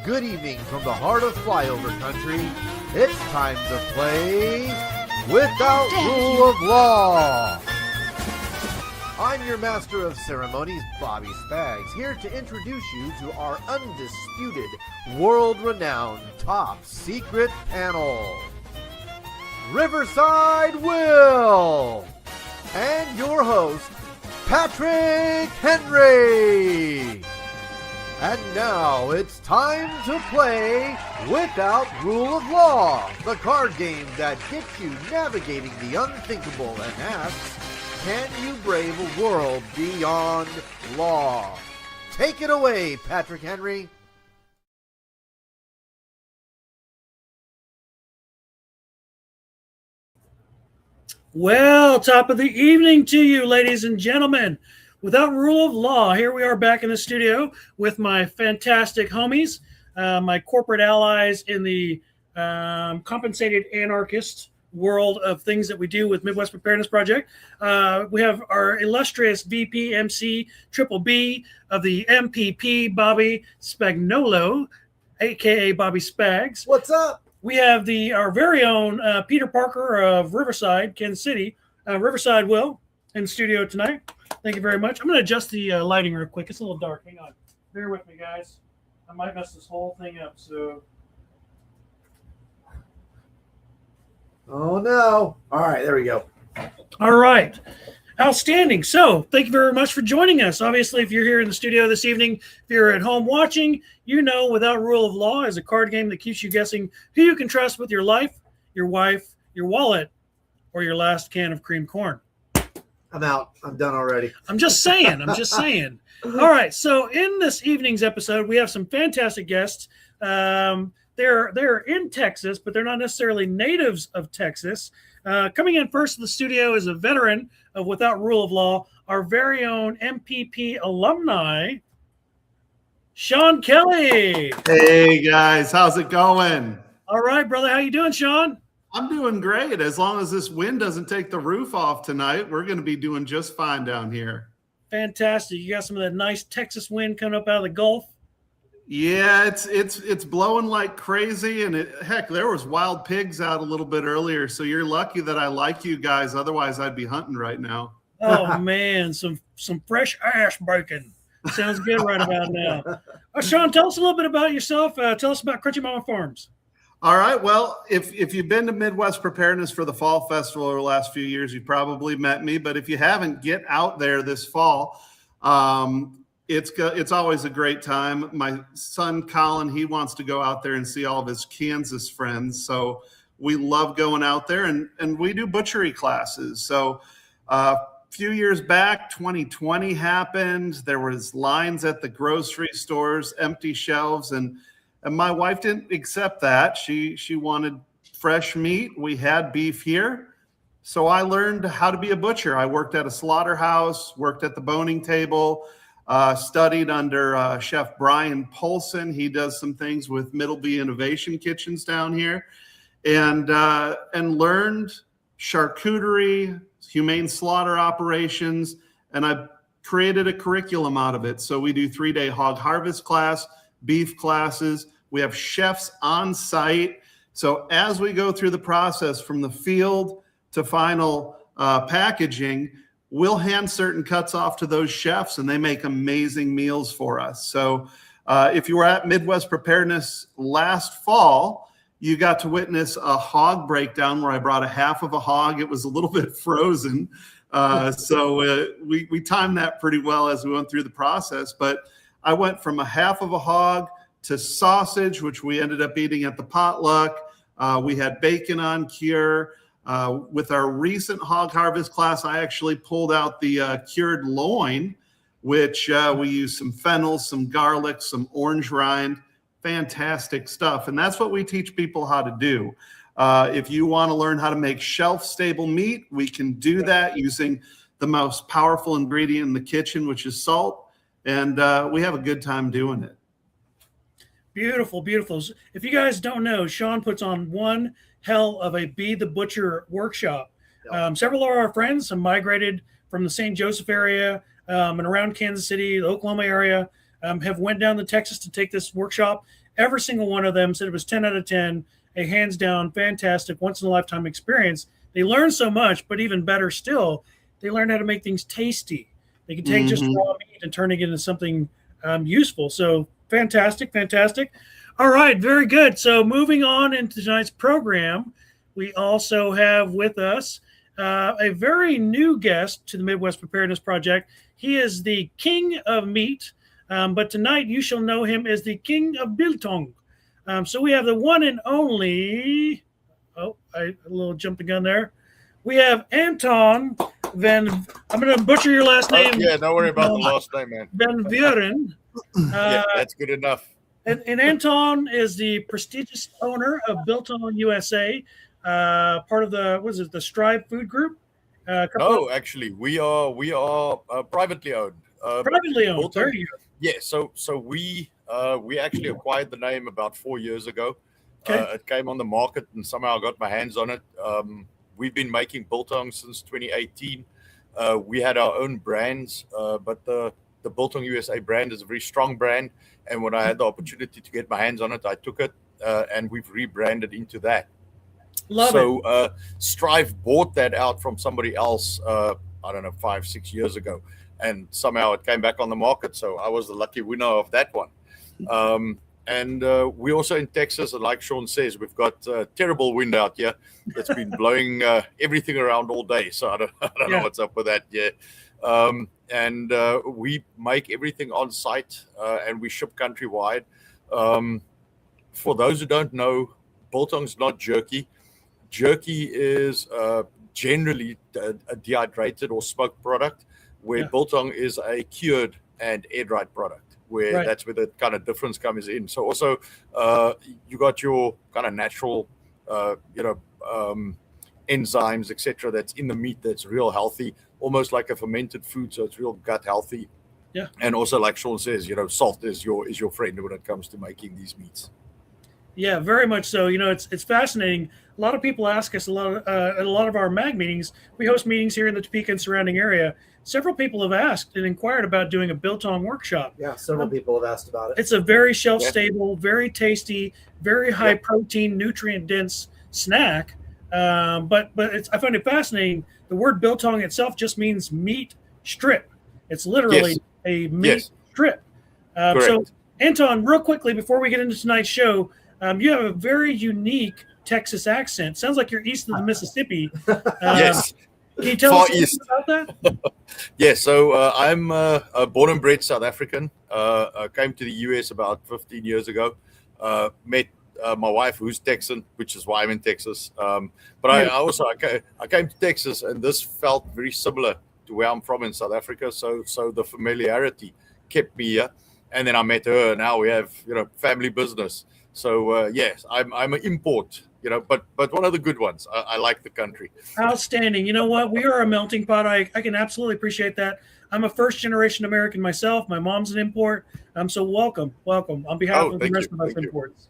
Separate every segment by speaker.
Speaker 1: Good evening from the heart of flyover country. It's time to play Without Rule of Law. I'm your master of ceremonies, Bobby Spags, here to introduce you to our undisputed, world-renowned, top-secret panel. Riverside Will and your host, Patrick Henry. And now it's time to play Without Rule of Law, the card game that gets you navigating the unthinkable and asks, can you brave a world beyond law? Take it away, Patrick Henry.
Speaker 2: Well, top of the evening to you, ladies and gentlemen. Without Rule of Law, here we are back in the studio with my fantastic homies, my corporate allies in the compensated anarchist world of things that we do with Midwest Preparedness Project. We have our illustrious VP, MC, Triple B of the MPP, Bobby Spagnolo, a.k.a. Bobby Spags.
Speaker 1: What's up?
Speaker 2: We have our very own Peter Parker of Riverside, Kansas City, Riverside Will, in the studio tonight. Thank you very much. I'm going to adjust the lighting real quick. It's a little dark. Hang on. Bear with me, guys. I might mess this whole thing up. So.
Speaker 1: Oh, no. All right, there we go.
Speaker 2: All right. Outstanding. So thank you very much for joining us. Obviously, if you're here in the studio this evening, if you're at home watching, you know Without Rule of Law is a card game that keeps you guessing who you can trust with your life, your wife, your wallet, or your last can of cream corn.
Speaker 1: I'm out. I'm done already.
Speaker 2: I'm just saying. All right. So in this evening's episode, we have some fantastic guests. They're in Texas, but they're not necessarily natives of Texas. Coming in first to the studio is a veteran of Without Rule of Law, our very own MPP alumni, Sean Kelly.
Speaker 3: Hey guys, how's it going?
Speaker 2: All right, brother. How you doing, Sean?
Speaker 3: I'm doing great. As long as this wind doesn't take the roof off tonight, we're going to be doing just fine down here.
Speaker 2: Fantastic. You got some of that nice Texas wind coming up out of the Gulf.
Speaker 3: Yeah, it's blowing like crazy, and heck, there was wild pigs out a little bit earlier. So you're lucky that I like you guys. Otherwise, I'd be hunting right now.
Speaker 2: Oh man, some fresh ass bacon. Sounds good right about now. Sean, tell us a little bit about yourself. Tell us about Crunchy Mama Farms.
Speaker 3: All right. Well, if you've been to Midwest Preparedness for the Fall Festival over the last few years, you probably met me. But if you haven't, get out there this fall. It's always a great time. My son, Colin, he wants to go out there and see all of his Kansas friends. So we love going out there, and we do butchery classes. So a few years back, 2020 happened. There was lines at the grocery stores, empty shelves, and my wife didn't accept that. She wanted fresh meat. We had beef here. So I learned how to be a butcher. I worked at a slaughterhouse, worked at the boning table, studied under Chef Brian Polson. He does some things with Middleby Innovation Kitchens down here, and learned charcuterie, humane slaughter operations, and I created a curriculum out of it. So we do 3-day hog harvest class, beef classes. We have chefs on site. So as we go through the process from the field to final packaging, we'll hand certain cuts off to those chefs, and they make amazing meals for us. So if you were at Midwest Preparedness last fall, you got to witness a hog breakdown where I brought a half of a hog. It was a little bit frozen. So we timed that pretty well as we went through the process. But I went from a half of a hog to sausage, which we ended up eating at the potluck. We had bacon on cure. With our recent hog harvest class, I actually pulled out the cured loin, which we used some fennel, some garlic, some orange rind. Fantastic stuff. And that's what we teach people how to do. If you want to learn how to make shelf-stable meat, we can do that using the most powerful ingredient in the kitchen, which is salt. And we have a good time doing it.
Speaker 2: Beautiful, beautiful. If you guys don't know, Sean puts on one hell of a Be the Butcher workshop. Several of our friends have migrated from the St. Joseph area and around Kansas City, the Oklahoma area, have went down to Texas to take this workshop. Every single one of them said it was 10 out of 10, a hands down, fantastic, once in a lifetime experience. They learned so much, but even better still, they learned how to make things tasty. They can take just raw meat and turn it into something useful. So fantastic, fantastic. All right, very good. So moving on into tonight's program, we also have with us a very new guest to the Midwest Preparedness Project. He is the king of meat, but tonight you shall know him as the king of biltong. So we have the one and only, a little jump the gun there. We have Anton I'm going to butcher your last name.
Speaker 4: Yeah, don't worry about the last name, man.
Speaker 2: Van Vuren.
Speaker 4: Yeah, that's good enough.
Speaker 2: And Anton is the prestigious owner of Biltong USA, part of the Strive Food Group.
Speaker 4: No, actually, we are privately owned.
Speaker 2: Privately owned.
Speaker 4: Biltong,
Speaker 2: There you go.
Speaker 4: yeah, so we actually acquired the name about 4 years ago.
Speaker 2: Okay.
Speaker 4: It came on the market, and somehow I got my hands on it. We've been making biltong since 2018. We had our own brands, but the Biltong USA brand is a very strong brand. And when I had the opportunity to get my hands on it, I took it, and we've rebranded into that.
Speaker 2: Love it.
Speaker 4: Strive bought that out from somebody else, I don't know, 5-6 years ago. And somehow it came back on the market. So I was the lucky winner of that one. And we also in Texas, and like Sean says, we've got terrible wind out here that's been blowing everything around all day. So I don't know what's up with that yet. And we make everything on site, and we ship countrywide. For those who don't know, biltong's not jerky. Jerky is generally a dehydrated or smoked product, where biltong is a cured and air-dried product. Where that's where the kind of difference comes in. So also, you got your kind of natural, enzymes, etc. That's in the meat that's real healthy, almost like a fermented food. So it's real gut healthy. Yeah. And also, like Sean says, salt is your friend when it comes to making these meats.
Speaker 2: Yeah, very much so. It's fascinating. A lot of people ask us at a lot of our MAG meetings. We host meetings here in the Topeka and surrounding area. Several people have asked and inquired about doing a biltong workshop.
Speaker 5: Yeah, several people have asked about it.
Speaker 2: It's a very shelf-stable, very tasty, very high-protein, nutrient-dense snack. But I find it fascinating. The word biltong itself just means meat strip. It's literally a meat strip. So, Anton, real quickly, before we get into tonight's show, you have a very unique Texas accent. Sounds like you're east of the Mississippi.
Speaker 4: Yes.
Speaker 2: Can you tell us about that?
Speaker 4: Yeah, so I'm born and bred South African. I came to the US about 15 years ago. Met my wife, who's Texan, which is why I'm in Texas. But I came to Texas, and this felt very similar to where I'm from in South Africa. So the familiarity kept me here. And then I met her, and now we have family business. So yes, I'm an import. But one of the good ones. I like the country.
Speaker 2: Outstanding. You know what? We are a melting pot. I can absolutely appreciate that. I'm a first-generation American myself. My mom's an import. So welcome on behalf of the rest of us imports.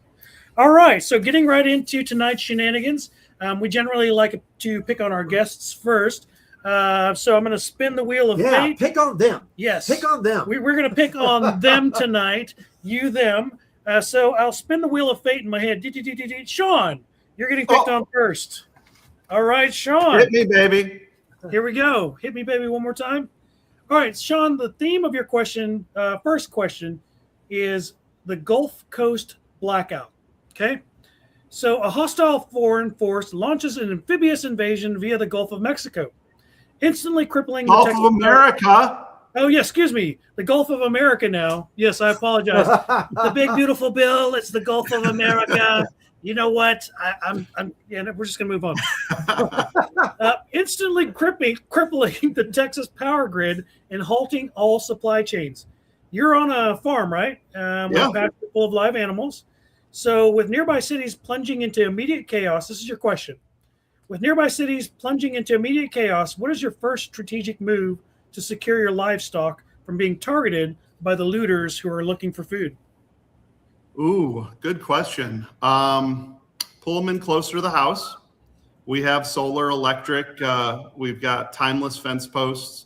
Speaker 2: All right. So getting right into tonight's shenanigans, we generally like to pick on our guests first. So I'm going to spin the wheel of fate.
Speaker 5: Yeah, pick on them.
Speaker 2: Yes.
Speaker 5: Pick on them.
Speaker 2: We're going to pick on them tonight. You, them. So I'll spin the wheel of fate in my head. Sean. You're getting picked on first. All right, Sean.
Speaker 3: Hit me, baby.
Speaker 2: Here we go. Hit me, baby, one more time. All right, Sean, the theme of your question, first question, is the Gulf Coast blackout. Okay? So a hostile foreign force launches an amphibious invasion via the Gulf of Mexico, instantly crippling the
Speaker 3: Gulf of America.
Speaker 2: Oh, yes, excuse me. The Gulf of America now. Yes, I apologize. The big, beautiful bill. It's the Gulf of America. You know what? We're just going to move on. Instantly crippling the Texas power grid and halting all supply chains. You're on a farm, right? With a pasture full of live animals. So with nearby cities plunging into immediate chaos, this is your question. With nearby cities plunging into immediate chaos, what is your first strategic move to secure your livestock from being targeted by the looters who are looking for food?
Speaker 3: Ooh, good question. Pull them in closer to the house. We have solar, electric. We've got timeless fence posts.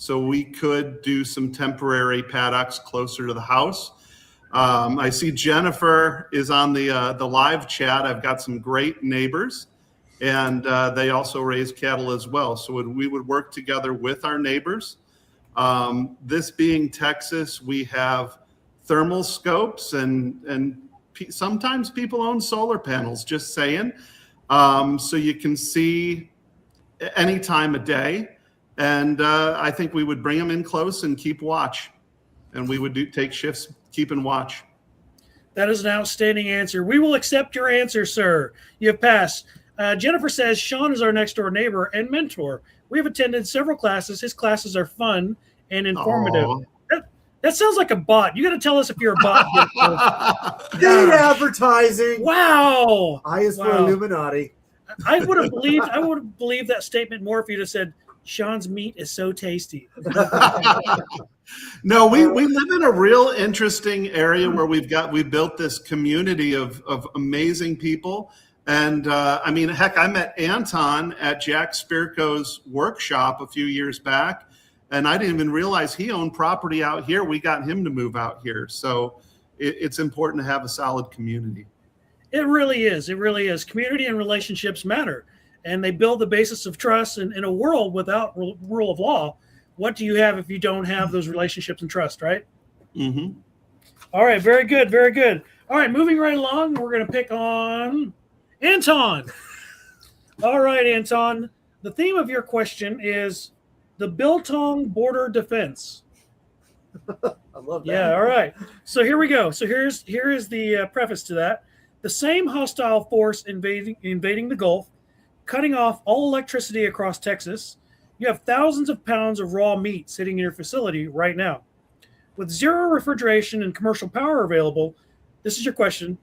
Speaker 3: so we could do some temporary paddocks closer to the house. I see Jennifer is on the live chat. I've got some great neighbors, and they also raise cattle as well. So we would work together with our neighbors. This being Texas, we have thermal scopes, and sometimes people own solar panels, just saying. So you can see any time of day. And I think we would bring them in close and keep watch. And we would take shifts, keep and watch.
Speaker 2: That is an outstanding answer. We will accept your answer, sir. You have passed. Jennifer says, Sean is our next door neighbor and mentor. We have attended several classes. His classes are fun and informative. That sounds like a bot. You got to tell us if you're a bot.
Speaker 5: Paid advertising.
Speaker 2: Wow.
Speaker 5: I is for Illuminati.
Speaker 2: I would have believed that statement more if you'd have said, Sean's meat is so tasty.
Speaker 3: No, we live in a real interesting area where we built this community of amazing people. And I mean, heck, I met Anton at Jack Spirko's workshop a few years back, and I didn't even realize he owned property out here. We got him to move out here. So it's important to have a solid community.
Speaker 2: It really is. It really is. Community and relationships matter, and they build the basis of trust. And in a world without rule of law, what do you have if you don't have those relationships and trust, right?
Speaker 3: Mm-hmm.
Speaker 2: All right. Very good. Very good. All right. Moving right along, we're going to pick on Anton. All right, Anton. The theme of your question is the biltong border defense.
Speaker 5: I love that.
Speaker 2: Yeah, all right. So here we go. So here is the preface to that. The same hostile force invading the Gulf, cutting off all electricity across Texas. You have thousands of pounds of raw meat sitting in your facility right now. With zero refrigeration and commercial power available, this is your question.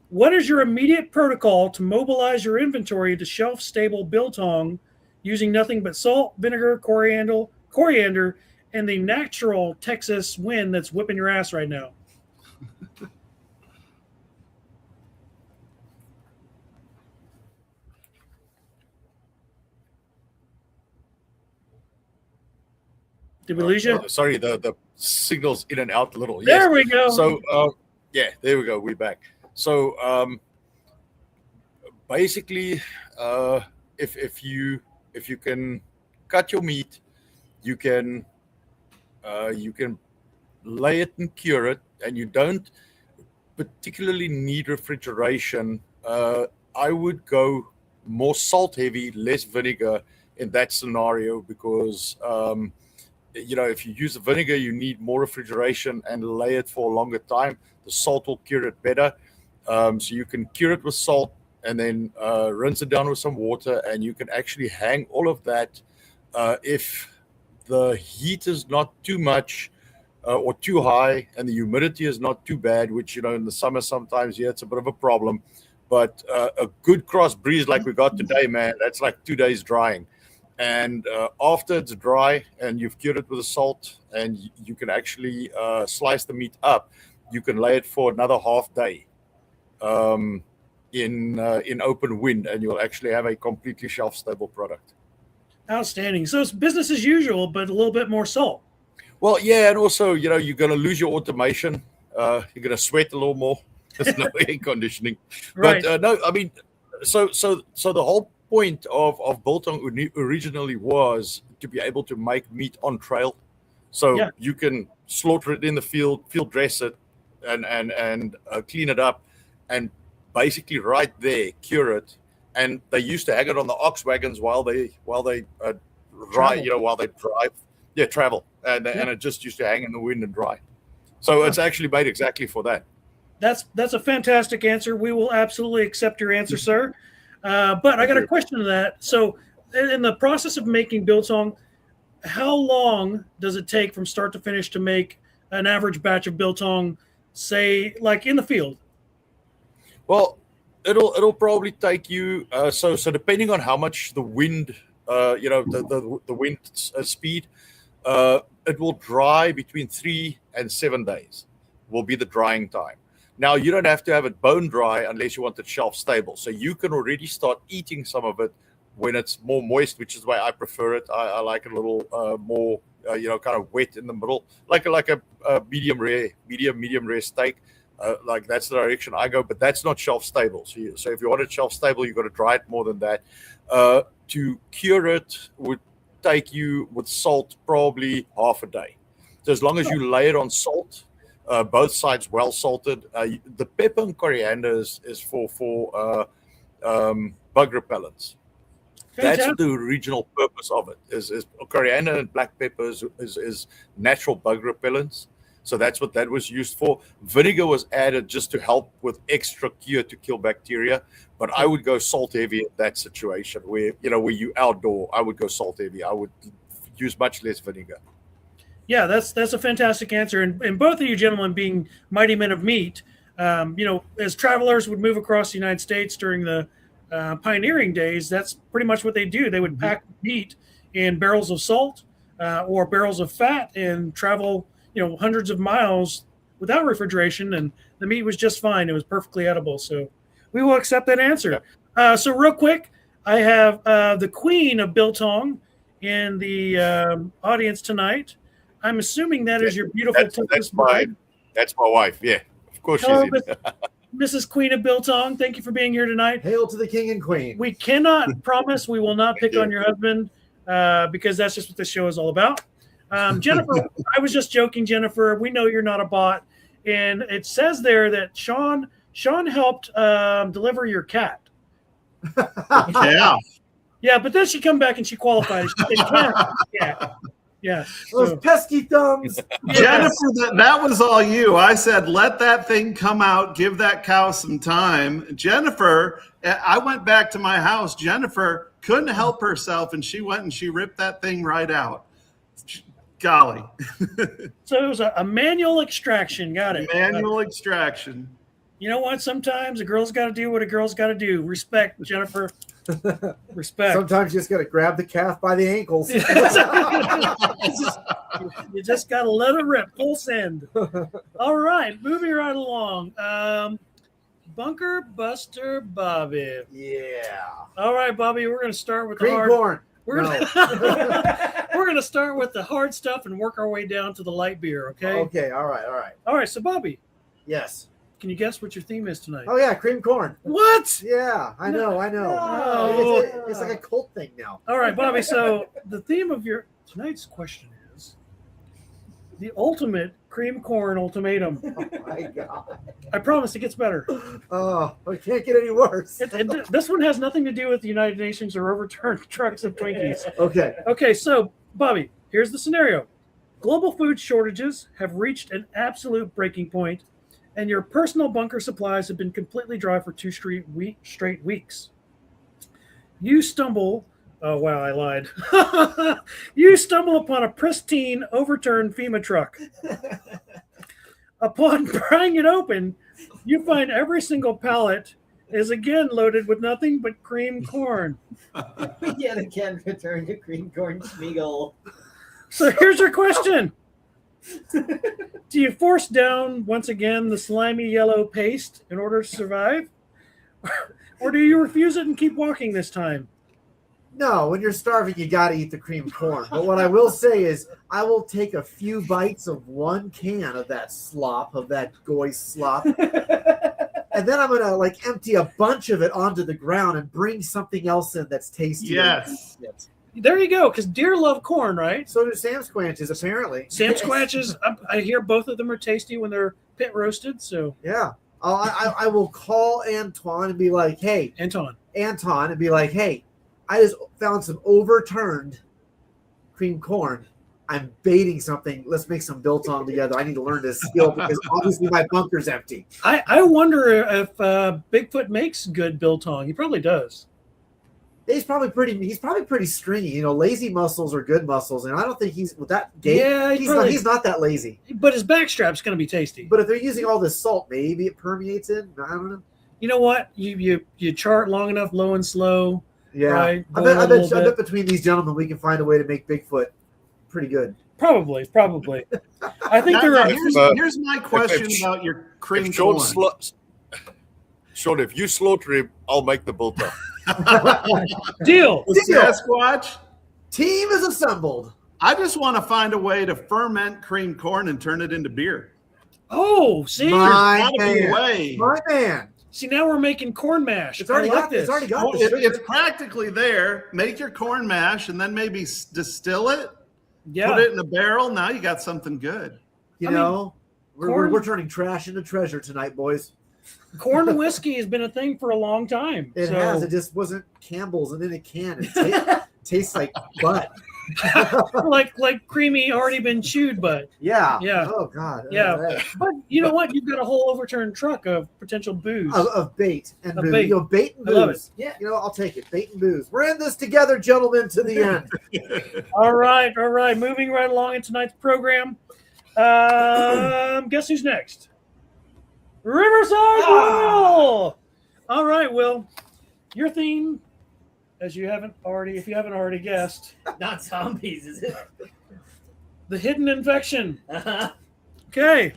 Speaker 2: What is your immediate protocol to mobilize your inventory to shelf-stable biltong using nothing but salt, vinegar, coriander, and the natural Texas wind that's whipping your ass right now? Did we lose you?
Speaker 4: Sorry, the signal's in and out a little.
Speaker 2: There we go.
Speaker 4: So, yeah, there we go. We're back. So, basically, if you can cut your meat, you can lay it and cure it, and you don't particularly need refrigeration. I would go more salt heavy, less vinegar in that scenario because if you use the vinegar, you need more refrigeration and lay it for a longer time. The salt will cure it better. So you can cure it with salt and then rinse it down with some water, and you can actually hang all of that. If the heat is not too much or too high and the humidity is not too bad, which, in the summer sometimes, it's a bit of a problem. But a good cross breeze like we got today, man, that's like 2 days drying. And after it's dry and you've cured it with the salt and you can actually slice the meat up, you can lay it for another half day in open wind, and you'll actually have a completely shelf-stable product.
Speaker 2: Outstanding. So it's business as usual, but a little bit more salt.
Speaker 4: Well, yeah, and also, you're going to lose your automation. You're going to sweat a little more. There's no air conditioning.
Speaker 2: Right.
Speaker 4: But no, I mean, so the whole point of biltong originally was to be able to make meat on trail. So you can slaughter it in the field dress it, and clean it up, and basically right there cure it. And they used to hang it on the ox wagons while they travel, and it just used to hang in the wind and dry. So it's actually made exactly for that.
Speaker 2: That's a fantastic answer. We will absolutely accept your answer, sir. But I got a question to that. So in the process of making biltong, how long does it take from start to finish to make an average batch of biltong, say, like in the field?
Speaker 4: Well, it'll probably take you so depending on how much the wind the wind speed, it will dry between 3 and 7 days will be the drying time. Now, you don't have to have it bone dry unless you want it shelf stable. So you can already start eating some of it when it's more moist, which is why I prefer it. I like it a little more kind of wet in the middle, like a medium rare steak. Like that's the direction I go, but that's not shelf stable. So if you want it shelf stable, you've got to dry it more than that. To cure it would take you with salt probably half a day. So as long as you lay it on salt, both sides well salted. The pepper and coriander is for bug repellents.
Speaker 2: Fantastic.
Speaker 4: That's the original purpose of it. Is coriander and black pepper is natural bug repellents. So that's what that was used for. Vinegar was added just to help with extra cure to kill bacteria. But I would go salt heavy in that situation where you outdoor. I would go salt heavy. I would use much less vinegar.
Speaker 2: Yeah, that's a fantastic answer. And both of you gentlemen being mighty men of meat, as travelers would move across the United States during the pioneering days, that's pretty much what they do. They would pack meat in barrels of salt or barrels of fat and travel hundreds of miles without refrigeration, and the meat was just fine. It was perfectly edible. So we will accept that answer. So real quick, I have the queen of biltong in the audience tonight. I'm assuming that is your beautiful
Speaker 4: that's my wife. Yeah, of course
Speaker 2: Hello,
Speaker 4: she's in.
Speaker 2: Mrs. Queen of Biltong. Thank you for being here tonight.
Speaker 5: Hail to the king and queen.
Speaker 2: We cannot promise we will not pick on your husband because that's just what this show is all about. Jennifer, I was just joking, Jennifer. We know you're not a bot. And it says there that Sean helped deliver your cat.
Speaker 3: Yeah.
Speaker 2: Yeah, but then she come back and she qualified. She said cat. Yeah. Yeah.
Speaker 5: Those pesky thumbs.
Speaker 3: Jennifer, that was all you. I said, let that thing come out. Give that cow some time. Jennifer, I went back to my house. Jennifer couldn't help herself, and she went and she ripped that thing right out. Golly.
Speaker 2: So it was a manual extraction. Got it.
Speaker 3: Manual extraction.
Speaker 2: You know what? Sometimes a girl's got to do what a girl's got to do. Respect, Jennifer. Respect.
Speaker 5: Sometimes you just got to grab the calf by the ankles.
Speaker 2: You just got to let it rip. Full send. All right. Moving right along. Bunker Buster Bobby.
Speaker 5: Yeah.
Speaker 2: All right, Bobby. We're going to start with
Speaker 5: Green
Speaker 2: the hard.
Speaker 5: corn.
Speaker 2: We're
Speaker 5: No.
Speaker 2: going to start with the hard stuff and work our way down to the light beer. Okay.
Speaker 5: Okay. All right.
Speaker 2: All right. So, Bobby,
Speaker 5: Yes.
Speaker 2: can you guess what your theme is tonight?
Speaker 5: Oh yeah, cream corn.
Speaker 2: What?
Speaker 5: Yeah, I know.
Speaker 2: No.
Speaker 5: It's like a cult thing now.
Speaker 2: All right, Bobby. So the theme of your tonight's question is the ultimate cream corn ultimatum.
Speaker 5: Oh my god.
Speaker 2: I promise it gets better.
Speaker 5: Oh, it can't get any worse.
Speaker 2: This one has nothing to do with the United Nations or overturned trucks of Twinkies.
Speaker 5: Okay.
Speaker 2: Okay, so Bobby, here's the scenario. Global food shortages have reached an absolute breaking point, and your personal bunker supplies have been completely dry for 2 straight weeks. You stumble. Oh, wow, I lied. You stumble upon a pristine, overturned FEMA truck. Upon prying it open, you find every single pallet is again loaded with nothing but cream corn.
Speaker 6: Yet again, return to cream corn Schmiegel.
Speaker 2: So here's your question. Do you force down, once again, the slimy yellow paste in order to survive? Or do you refuse it and keep walking this time?
Speaker 5: No, when you're starving, you got to eat the cream corn. But what I will say is, I will take a few bites of one can of that slop, of that goy slop, and then I'm gonna empty a bunch of it onto the ground and bring something else in that's tasty.
Speaker 3: Yes.
Speaker 2: There you go, because deer love corn, right?
Speaker 5: So do Sam Squanches, apparently.
Speaker 2: Sam Squatches, I hear both of them are tasty when they're pit roasted. So
Speaker 5: Yeah. I will call Antoine and be like, hey,
Speaker 2: Anton,
Speaker 5: and be like, hey, I just found some overturned cream corn. I'm baiting something. Let's make some biltong together. I need to learn this skill because obviously my bunker's empty.
Speaker 2: I wonder if Bigfoot makes good biltong. He probably does.
Speaker 5: He's probably pretty stringy. Lazy muscles are good muscles, and I don't think he's with that gait.
Speaker 2: Yeah,
Speaker 5: he's not that lazy.
Speaker 2: But his backstrap's going to be tasty.
Speaker 5: But if they're using all this salt, maybe it permeates in. I don't know.
Speaker 2: You know what? You chart long enough, low and slow.
Speaker 5: Yeah,
Speaker 2: Right,
Speaker 5: I bet between these gentlemen we can find a way to make Bigfoot pretty good.
Speaker 2: Probably. I think there are.
Speaker 3: Here's my question about your cream
Speaker 4: Sean,
Speaker 3: corn.
Speaker 4: Sean, if you slaughter him, I'll make the biltong.
Speaker 2: Deal.
Speaker 3: Sasquatch.
Speaker 5: Team is assembled.
Speaker 3: I just want to find a way to ferment cream corn and turn it into beer.
Speaker 2: Oh, see,
Speaker 5: My
Speaker 3: Gotta be a
Speaker 5: man.
Speaker 3: way.
Speaker 5: My man.
Speaker 2: see, now we're making corn mash.
Speaker 5: It's already
Speaker 2: I like
Speaker 5: got
Speaker 2: this.
Speaker 5: It's already got
Speaker 3: Well,
Speaker 5: the sugar.
Speaker 3: it's practically there. Make your corn mash and then maybe distill it.
Speaker 2: Yeah.
Speaker 3: Put it in a barrel. Now you got something good.
Speaker 5: You
Speaker 2: I mean,
Speaker 5: know,
Speaker 2: corn-
Speaker 5: we're turning trash into treasure tonight, boys.
Speaker 2: Corn whiskey has been a thing for a long time.
Speaker 5: It
Speaker 2: so,
Speaker 5: has. It just wasn't Campbell's and in a can. It tastes like butt.
Speaker 2: like creamy, already been chewed, but
Speaker 5: Yeah.
Speaker 2: Yeah.
Speaker 5: Oh God.
Speaker 2: Yeah. but you know what? You've got a whole overturned truck of potential booze.
Speaker 5: Of bait and
Speaker 2: Of
Speaker 5: booze.
Speaker 2: bait.
Speaker 5: You know, bait and
Speaker 2: I love
Speaker 5: booze.
Speaker 6: Yeah.
Speaker 5: You know, I'll take it. Bait and booze. We're in this together, gentlemen, to the end.
Speaker 2: All right. Moving right along in tonight's program. Guess who's next? Riverside Will. All right, Will. Your theme, if you haven't already guessed,
Speaker 6: Not zombies, is it?
Speaker 2: the hidden infection.
Speaker 6: Uh-huh.
Speaker 2: Okay.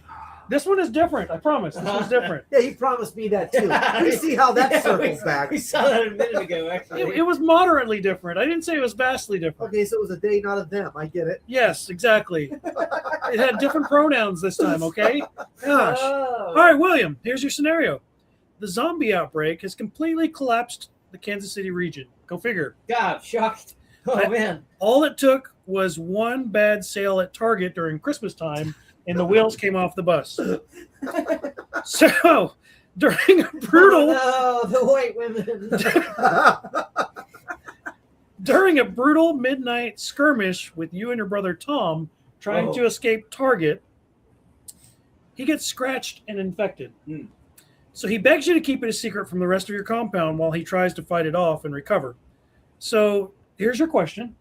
Speaker 2: This one is different. I promise. This one's different.
Speaker 5: Yeah, he promised me that too. We see how that circles back.
Speaker 6: We saw that a minute ago, actually.
Speaker 2: It was moderately different. I didn't say it was vastly different.
Speaker 5: Okay, so it was a they, not a them. I get it.
Speaker 2: Yes, exactly. It had different pronouns this time, okay? Gosh.
Speaker 6: Oh.
Speaker 2: All right, William, here's your scenario. The zombie outbreak has completely collapsed the Kansas City region. Go figure.
Speaker 6: God, I'm shocked. Oh,
Speaker 2: I-
Speaker 6: man.
Speaker 2: All it took was one bad sale at Target during Christmas time, and the wheels came off the bus. So, during a brutal
Speaker 6: Oh, no, the white women.
Speaker 2: during a brutal midnight skirmish with you and your brother Tom trying to escape Target, he gets scratched and infected.
Speaker 6: Hmm.
Speaker 2: So he begs you to keep it a secret from the rest of your compound while he tries to fight it off and recover. So here's your question.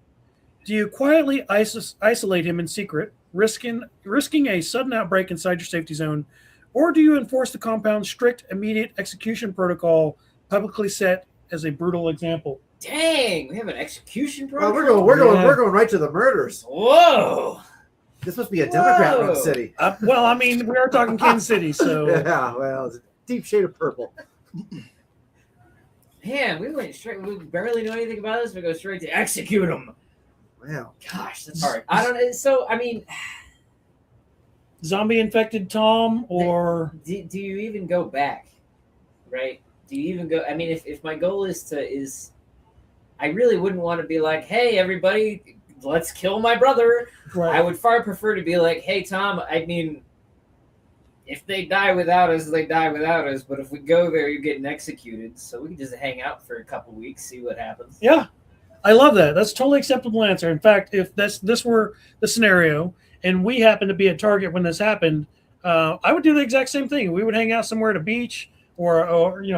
Speaker 2: Do you quietly isolate him in secret, risking a sudden outbreak inside your safety zone, or do you enforce the compound's strict immediate execution protocol publicly set as a brutal example?
Speaker 6: Dang, we have an execution
Speaker 5: Well,
Speaker 6: program.
Speaker 5: we're going right to the murders.
Speaker 6: Whoa.
Speaker 5: This must be a Democrat-run
Speaker 6: Whoa.
Speaker 5: city.
Speaker 2: Well, I mean, we are talking Kansas City, so
Speaker 5: Yeah, well, it's a deep shade of purple.
Speaker 6: Man, we went straight. We barely know anything about this. We go straight to execute them.
Speaker 5: Wow.
Speaker 6: Gosh, that's hard. I don't know. So, I mean,
Speaker 2: zombie infected Tom, or
Speaker 6: do you even go back? Right? Do you even go? I mean, if my goal is I really wouldn't want to be like, hey, everybody, let's kill my brother.
Speaker 2: right.
Speaker 6: I would far prefer to be like, hey, Tom, I mean, if they die without us, they die without us. But if we go there, you're getting executed. So we can just hang out for a couple weeks, see what happens.
Speaker 2: Yeah, I love that. That's a totally acceptable answer. In fact, if this were the scenario and we happened to be at Target when this happened, I would do the exact same thing. We would hang out somewhere at a beach or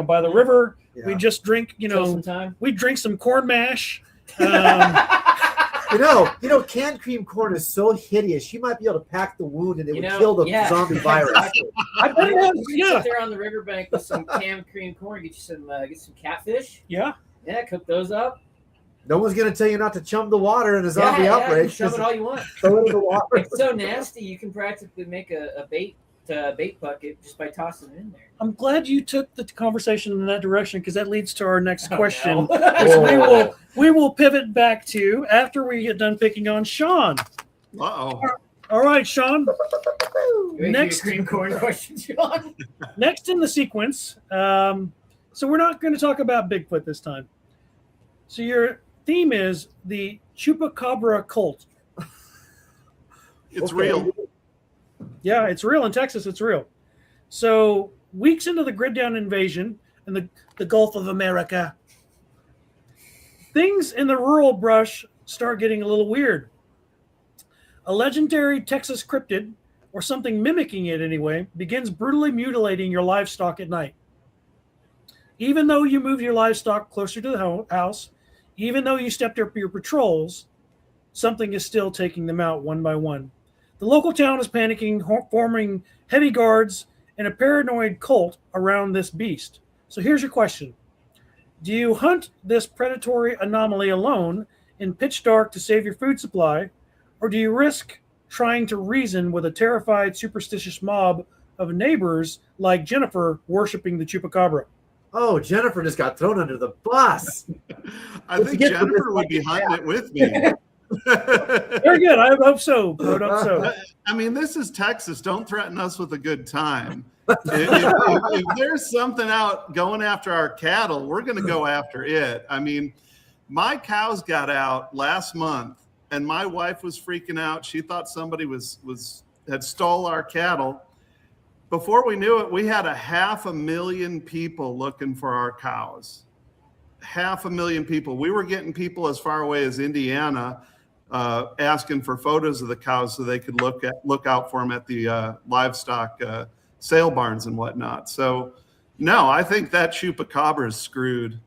Speaker 2: by the river.
Speaker 5: Yeah.
Speaker 2: We'd just drink,
Speaker 6: Kill some time.
Speaker 2: we'd drink some corn mash.
Speaker 5: You know, canned cream corn is so hideous. You might be able to pack the wound and it would kill the zombie virus.
Speaker 2: I bet it has,
Speaker 6: You
Speaker 2: yeah,
Speaker 6: sit there on the riverbank with some canned cream corn, get some catfish.
Speaker 2: yeah.
Speaker 6: Yeah, cook those up.
Speaker 5: No one's going to tell you not to chum the water in a zombie outbreak.
Speaker 6: Shove it all you want.
Speaker 5: Throw it in the water.
Speaker 6: It's so nasty, you can practically make a bait bucket just by tossing it in there.
Speaker 2: I'm glad you took the conversation in that direction because that leads to our next
Speaker 6: Oh,
Speaker 2: question.
Speaker 6: no.
Speaker 2: Which we will pivot back to after we get done picking on Sean.
Speaker 3: Uh-oh.
Speaker 2: All right, Sean.
Speaker 6: Next
Speaker 2: Next-
Speaker 6: cream corn question, John.
Speaker 2: Next in the sequence, so we're not going to talk about Bigfoot this time. So your theme is the Chupacabra cult.
Speaker 3: It's
Speaker 5: Okay.
Speaker 3: real.
Speaker 2: Yeah, it's real in Texas. It's real. So weeks into the grid down invasion in the Gulf of America, things in the rural brush start getting a little weird. A legendary Texas cryptid, or something mimicking it anyway, begins brutally mutilating your livestock at night. Even though you moved your livestock closer to the house, even though you stepped up your patrols, something is still taking them out one by one. The local town is panicking, forming heavy guards and a paranoid cult around this beast. So here's your question. Do you hunt this predatory anomaly alone in pitch dark to save your food supply, or do you risk trying to reason with a terrified, superstitious mob of neighbors like Jennifer worshiping the Chupacabra?
Speaker 5: Oh, Jennifer just got thrown under the bus.
Speaker 3: I think Jennifer would be hunting it with me.
Speaker 2: Very good. I hope so. I would hope so.
Speaker 3: I mean, this is Texas. Don't threaten us with a good time. If there's something out going after our cattle, we're going to go after it. I mean, my cows got out last month, and my wife was freaking out. She thought somebody had stole our cattle. Before we knew it, we had 500,000 people looking for our cows. 500,000 people. We were getting people as far away as Indiana asking for photos of the cows so they could look out for them at the livestock sale barns and whatnot. So, no, I think that chupacabra is screwed.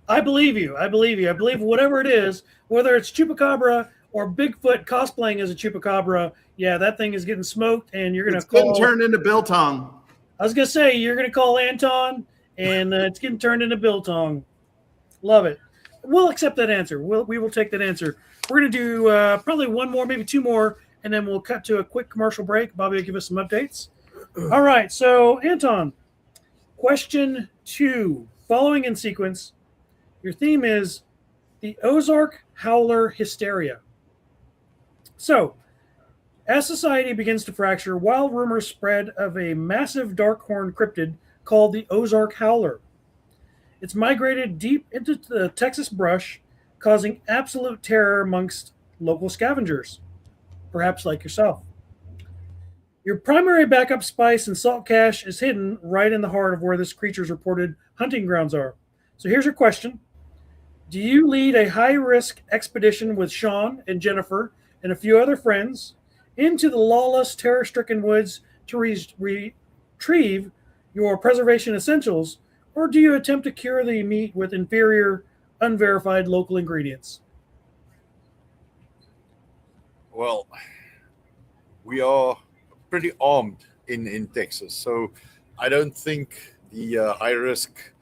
Speaker 2: I believe you. I believe whatever it is, whether it's chupacabra or Bigfoot cosplaying as a chupacabra, yeah, that thing is getting smoked, and you're going to
Speaker 3: call. It's getting turned into biltong.
Speaker 2: I was going to say, you're going to call Anton, and it's getting turned into biltong. Love it. We'll accept that answer. We will take that answer. We're going to do probably one more, maybe two more, and then we'll cut to a quick commercial break. Bobby will give us some updates. All right, so Anton, question 2. Following in sequence, your theme is the Ozark Howler Hysteria. So, as society begins to fracture, wild rumors spread of a massive dark horned cryptid called the Ozark Howler. It's migrated deep into the Texas brush, causing absolute terror amongst local scavengers, perhaps like yourself. Your primary backup spice and salt cache is hidden right in the heart of where this creature's reported hunting grounds are. So here's your question. Do you lead a high-risk expedition with Sean and Jennifer and a few other friends into the lawless, terror-stricken woods to retrieve your preservation essentials, or do you attempt to cure the meat with inferior, unverified local ingredients?
Speaker 4: Well, we are pretty armed in Texas, so I don't think the high-risk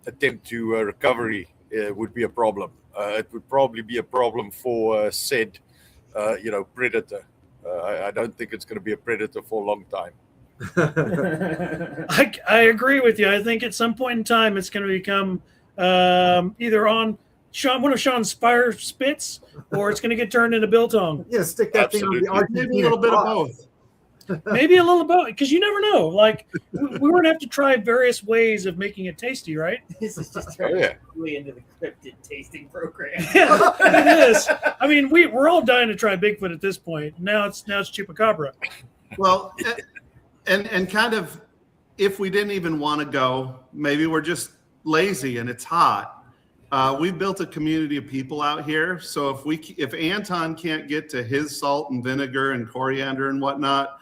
Speaker 4: attempt to recovery would be a problem. It would probably be a problem for said, predator. I don't think it's going to be a predator for a long time.
Speaker 2: I agree with you. I think at some point in time it's going to become either on one of Sean's fire spits, or it's going to get turned into biltong.
Speaker 5: Yeah, stick that thing on the Argentina.
Speaker 3: Maybe a little bit of both.
Speaker 2: Maybe a little bit, because you never know. Like, we would have to try various ways of making it tasty, right?
Speaker 6: This is just really into the cryptid tasting program.
Speaker 2: Yeah, it is. I mean, we're all dying to try Bigfoot at this point. Now it's chupacabra.
Speaker 3: Well, and kind of, if we didn't even want to go, maybe we're just lazy and it's hot. We've built a community of people out here. So if Anton can't get to his salt and vinegar and coriander and whatnot,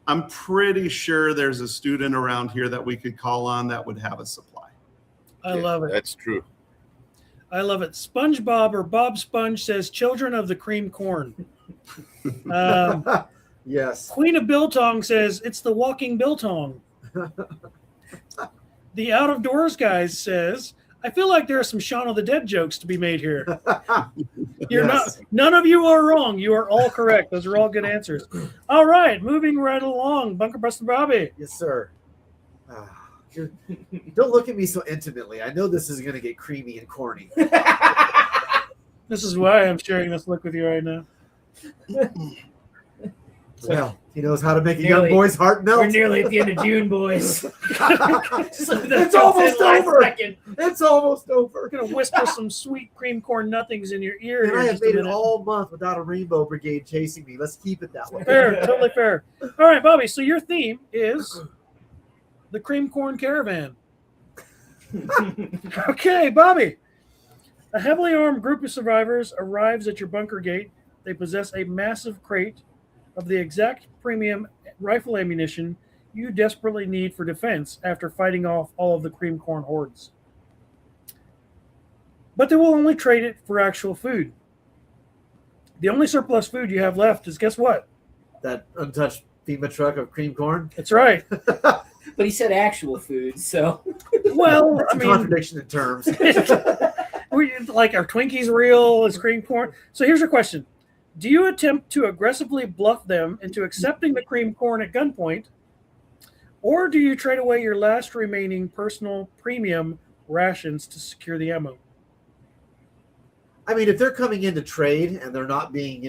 Speaker 3: I'm pretty sure there's a student around here that we could call on that would have a supply.
Speaker 2: I love it.
Speaker 4: That's true.
Speaker 2: I love it. SpongeBob or Bob Sponge says, "Children of the cream corn."
Speaker 5: Yes.
Speaker 2: Queen of Biltong says, "It's the walking biltong." The Out of Doors guys says, "I feel like there are some Shaun of the Dead jokes to be made here." You're
Speaker 5: Yes.
Speaker 2: none of you are wrong. You are all correct. Those are all good answers. All right, moving right along. Bunker Buster Bobby.
Speaker 5: Yes, sir. Don't look at me so intimately. I know this is going to get creamy and corny.
Speaker 2: This is why I'm sharing this look with you right now.
Speaker 5: Well, he knows how to make a young boy's heart melt.
Speaker 6: We're nearly at the end of June, boys.
Speaker 5: It's almost over. It's almost over.
Speaker 2: I'm going to whisper some sweet cream corn nothings in your ear.
Speaker 5: And
Speaker 2: here
Speaker 5: I
Speaker 2: in
Speaker 5: have
Speaker 2: just a
Speaker 5: made it
Speaker 2: minute.
Speaker 5: all month without a rainbow brigade chasing me. Let's keep it that way.
Speaker 2: Fair, totally fair. All right, Bobby. So your theme is the cream corn caravan. Okay, Bobby. A heavily armed group of survivors arrives at your bunker gate. They possess a massive crate of the exact premium rifle ammunition you desperately need for defense after fighting off all of the cream corn hordes. But they will only trade it for actual food. The only surplus food you have left is, guess what?
Speaker 5: That untouched FEMA truck of cream corn.
Speaker 2: That's right.
Speaker 6: But he said actual food, so.
Speaker 2: Well,
Speaker 5: It's
Speaker 2: I
Speaker 5: a
Speaker 2: mean,
Speaker 5: contradiction in terms.
Speaker 2: like, are Twinkies real? Is cream corn? So here's your question. Do you attempt to aggressively bluff them into accepting the cream corn at gunpoint, or do you trade away your last remaining personal premium rations to secure the ammo?
Speaker 5: I mean, if they're coming in to trade and they're not being,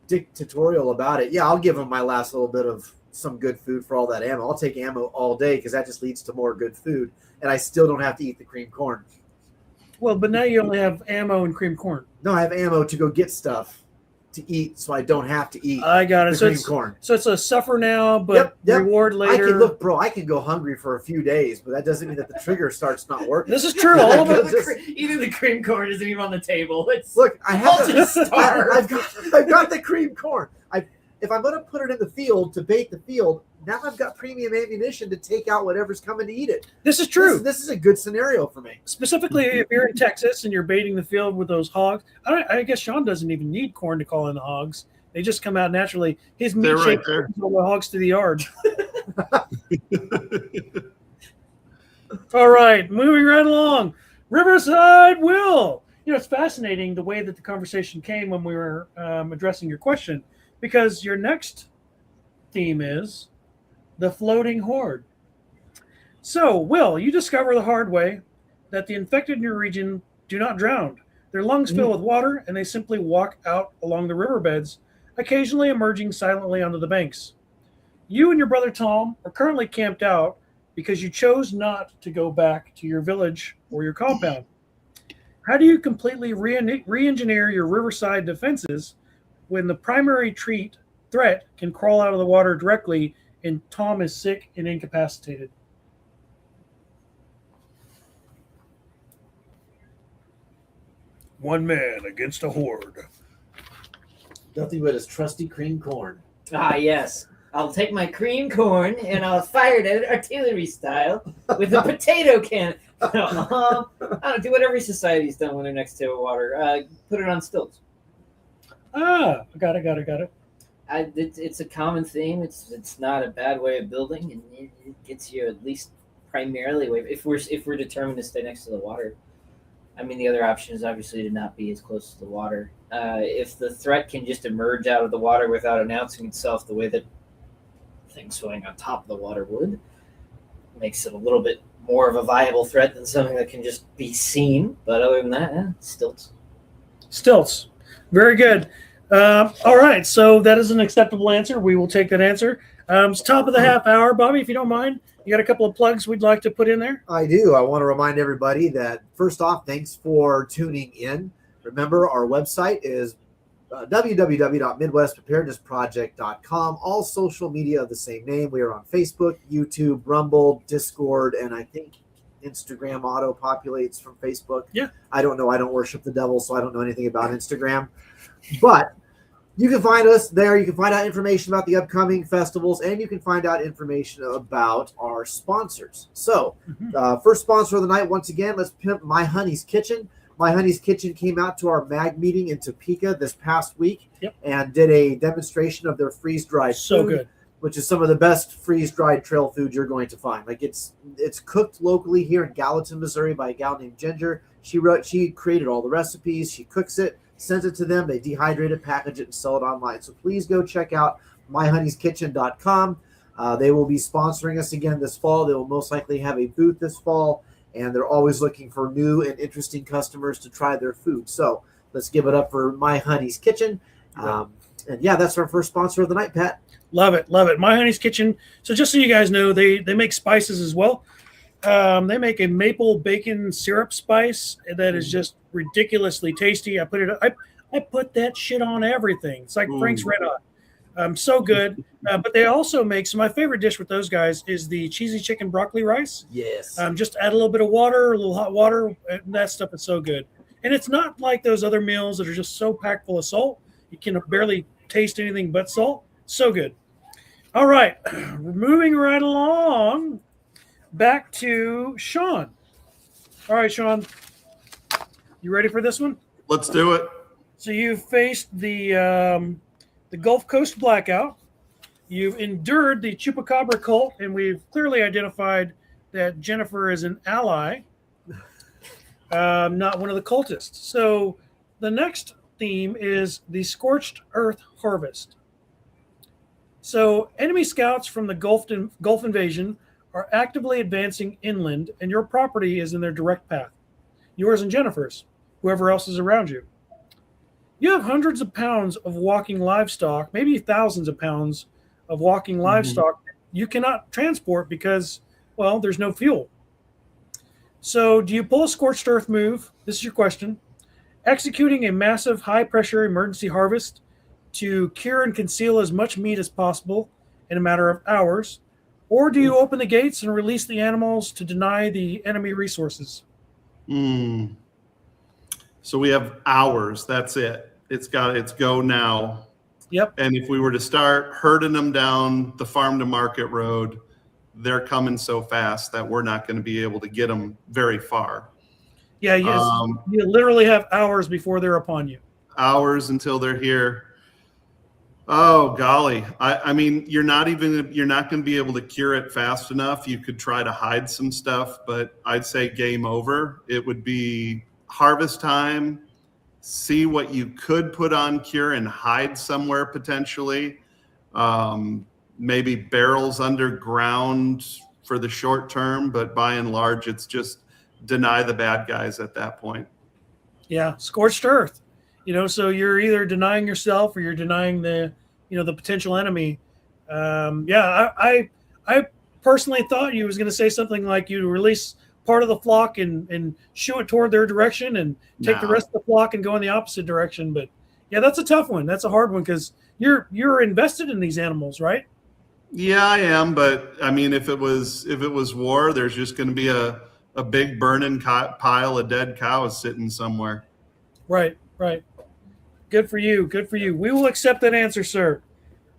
Speaker 5: dictatorial about it, yeah, I'll give them my last little bit of some good food for all that ammo. I'll take ammo all day because that just leads to more good food, and I still don't have to eat the cream corn.
Speaker 2: Well, but now you only have ammo and cream corn.
Speaker 5: No, I have ammo to go get stuff to eat, so I don't have to eat
Speaker 2: I got it.
Speaker 5: the
Speaker 2: So
Speaker 5: cream
Speaker 2: it's,
Speaker 5: corn.
Speaker 2: so it's a suffer now, but
Speaker 5: Yep.
Speaker 2: reward later.
Speaker 5: I can go hungry for a few days, but that doesn't mean that the trigger starts not working.
Speaker 2: This is true. All of it.
Speaker 6: Even the cream corn isn't even on the table. It's
Speaker 5: Look, I have
Speaker 6: I'll just starve.
Speaker 5: I've got the cream corn. If I'm going to put it in the field to bait the field, now I've got premium ammunition to take out whatever's coming to eat it.
Speaker 2: This is true.
Speaker 5: This is a good scenario for me.
Speaker 2: Specifically, if you're in Texas and you're baiting the field with those hogs, I guess Sean doesn't even need corn to call in the hogs. They just come out naturally. His meat
Speaker 3: They're right
Speaker 2: shake
Speaker 3: there.
Speaker 2: the hogs to the yard. All right, moving right along. Riverside Will. It's fascinating the way that the conversation came when we were addressing your question, because your next theme is the floating horde. So, Will, you discover the hard way that the infected in your region do not drown. Their lungs fill with water, and they simply walk out along the riverbeds, occasionally emerging silently onto the banks. You and your brother Tom are currently camped out because you chose not to go back to your village or your compound. How do you completely re-engineer your riverside defenses when the primary threat can crawl out of the water directly and Tom is sick and incapacitated? One man against a horde.
Speaker 5: Nothing but his trusty cream corn.
Speaker 6: Ah, yes. I'll take my cream corn and I'll fire it at it artillery style with a potato cannon. I don't do what every society's done when they're next to water. Put it on stilts.
Speaker 2: Ah, got it.
Speaker 6: It's a common theme. It's not a bad way of building, and it gets you at least primarily away. If we're determined to stay next to the water. I mean, the other option is obviously to not be as close to the water. If the threat can just emerge out of the water without announcing itself the way that things swimming on top of the water would, makes it a little bit more of a viable threat than something that can just be seen. But other than that, stilts.
Speaker 2: Stilts. Very good. All right, so that is an acceptable answer. We will take that answer. It's top of the half hour. Bobby, if you don't mind, you got a couple of plugs we'd like to put in there?
Speaker 5: I do. I want to remind everybody that, first off, thanks for tuning in. Remember, our website is www.midwestpreparednessproject.com. All social media of the same name. We are on Facebook, YouTube, Rumble, Discord, and I think Instagram auto-populates from Facebook.
Speaker 2: Yeah.
Speaker 5: I don't know. I don't worship the devil, so I don't know anything about Instagram. But you can find us there. You can find out information about the upcoming festivals, and you can find out information about our sponsors. So, first sponsor of the night, once again, let's pimp My Honey's Kitchen. My Honey's Kitchen came out to our MAG meeting in Topeka this past week and did a demonstration of their freeze-dried
Speaker 2: So
Speaker 5: food,
Speaker 2: good.
Speaker 5: which is some of the best freeze-dried trail food you're going to find. Like it's cooked locally here in Gallatin, Missouri by a gal named Ginger. She created all the recipes. She cooks it, sends it to them. They dehydrate it, package it, and sell it online. So please go check out myhoneykitchen.com. They will be sponsoring us again this fall. They will most likely have a booth this fall, and they're always looking for new and interesting customers to try their food. So let's give it up for My Honey's Kitchen. And yeah, that's our first sponsor of the night, Pat.
Speaker 2: Love it. My Honey's Kitchen. So just so you guys know, they make spices as well. They make a maple bacon syrup spice that is just ridiculously tasty. I put that shit on everything. It's like Frank's Red Hot. So good. But they also make, so my favorite dish with those guys is the cheesy chicken broccoli rice.
Speaker 5: Yes.
Speaker 2: Just add a little bit of water, a little hot water, and that stuff is so good. And it's not like those other meals that are just so packed full of salt. You can barely taste anything but salt. So good. All right. Moving right along. Back to Sean. All right, Sean. You ready for this one?
Speaker 3: Let's do it.
Speaker 2: So you faced the Gulf Coast blackout. You've endured the Chupacabra cult, and we've clearly identified that Jennifer is an ally, not one of the cultists. So the next theme is the Scorched Earth Harvest. So enemy scouts from the Gulf invasion are actively advancing inland, and your property is in their direct path, yours and Jennifer's. whoever else is around you. You have hundreds of pounds of walking livestock, maybe thousands of pounds of walking livestock you cannot transport because, well, there's no fuel. So do you pull a scorched earth move? This is your question. Executing a massive high-pressure emergency harvest to cure and conceal as much meat as possible in a matter of hours? Or do you open the gates and release the animals to deny the enemy resources?
Speaker 3: So we have hours. That's it. It's go now.
Speaker 2: Yep.
Speaker 3: And if we were to start herding them down the farm to market road, they're coming so fast that we're not going to be able to get them very far.
Speaker 2: Yeah, yes. You literally have hours before they're upon you.
Speaker 3: Hours until they're here. Oh golly. I mean, you're not going to be able to cure it fast enough. You could try to hide some stuff, but I'd say game over. It would be harvest time. See what you could put on cure and hide somewhere potentially. Maybe barrels underground for the short term, but by and large, it's just deny the bad guys at that point.
Speaker 2: Yeah, scorched earth. So you're either denying yourself or you're denying the potential enemy. I personally thought you was going to say something like you release part of the flock and shoo it toward their direction and take the rest of the flock and go in the opposite direction. But yeah, that's a tough one. That's a hard one because you're invested in these animals, right?
Speaker 3: Yeah, I am. But I mean, if it was war, there's just going to be a big burning pile of dead cows sitting somewhere.
Speaker 2: Right. Good for you. We will accept that answer, sir.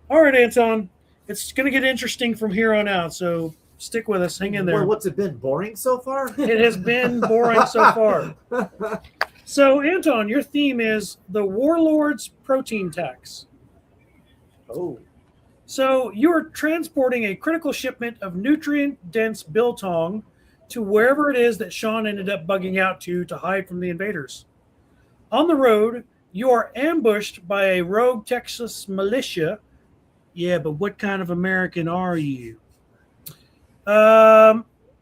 Speaker 2: All right, Anton. It's going to get interesting from here on out. So stick with us. Hang in there.
Speaker 5: Well, what's it been? Boring so far?
Speaker 2: It has been boring so far. So, Anton, your theme is the Warlord's protein tax.
Speaker 5: Oh. So,
Speaker 2: you're transporting a critical shipment of nutrient-dense biltong to wherever it is that Sean ended up bugging out to hide from the invaders. On the road, you are ambushed by a rogue Texas militia. Yeah, but what kind of American are you?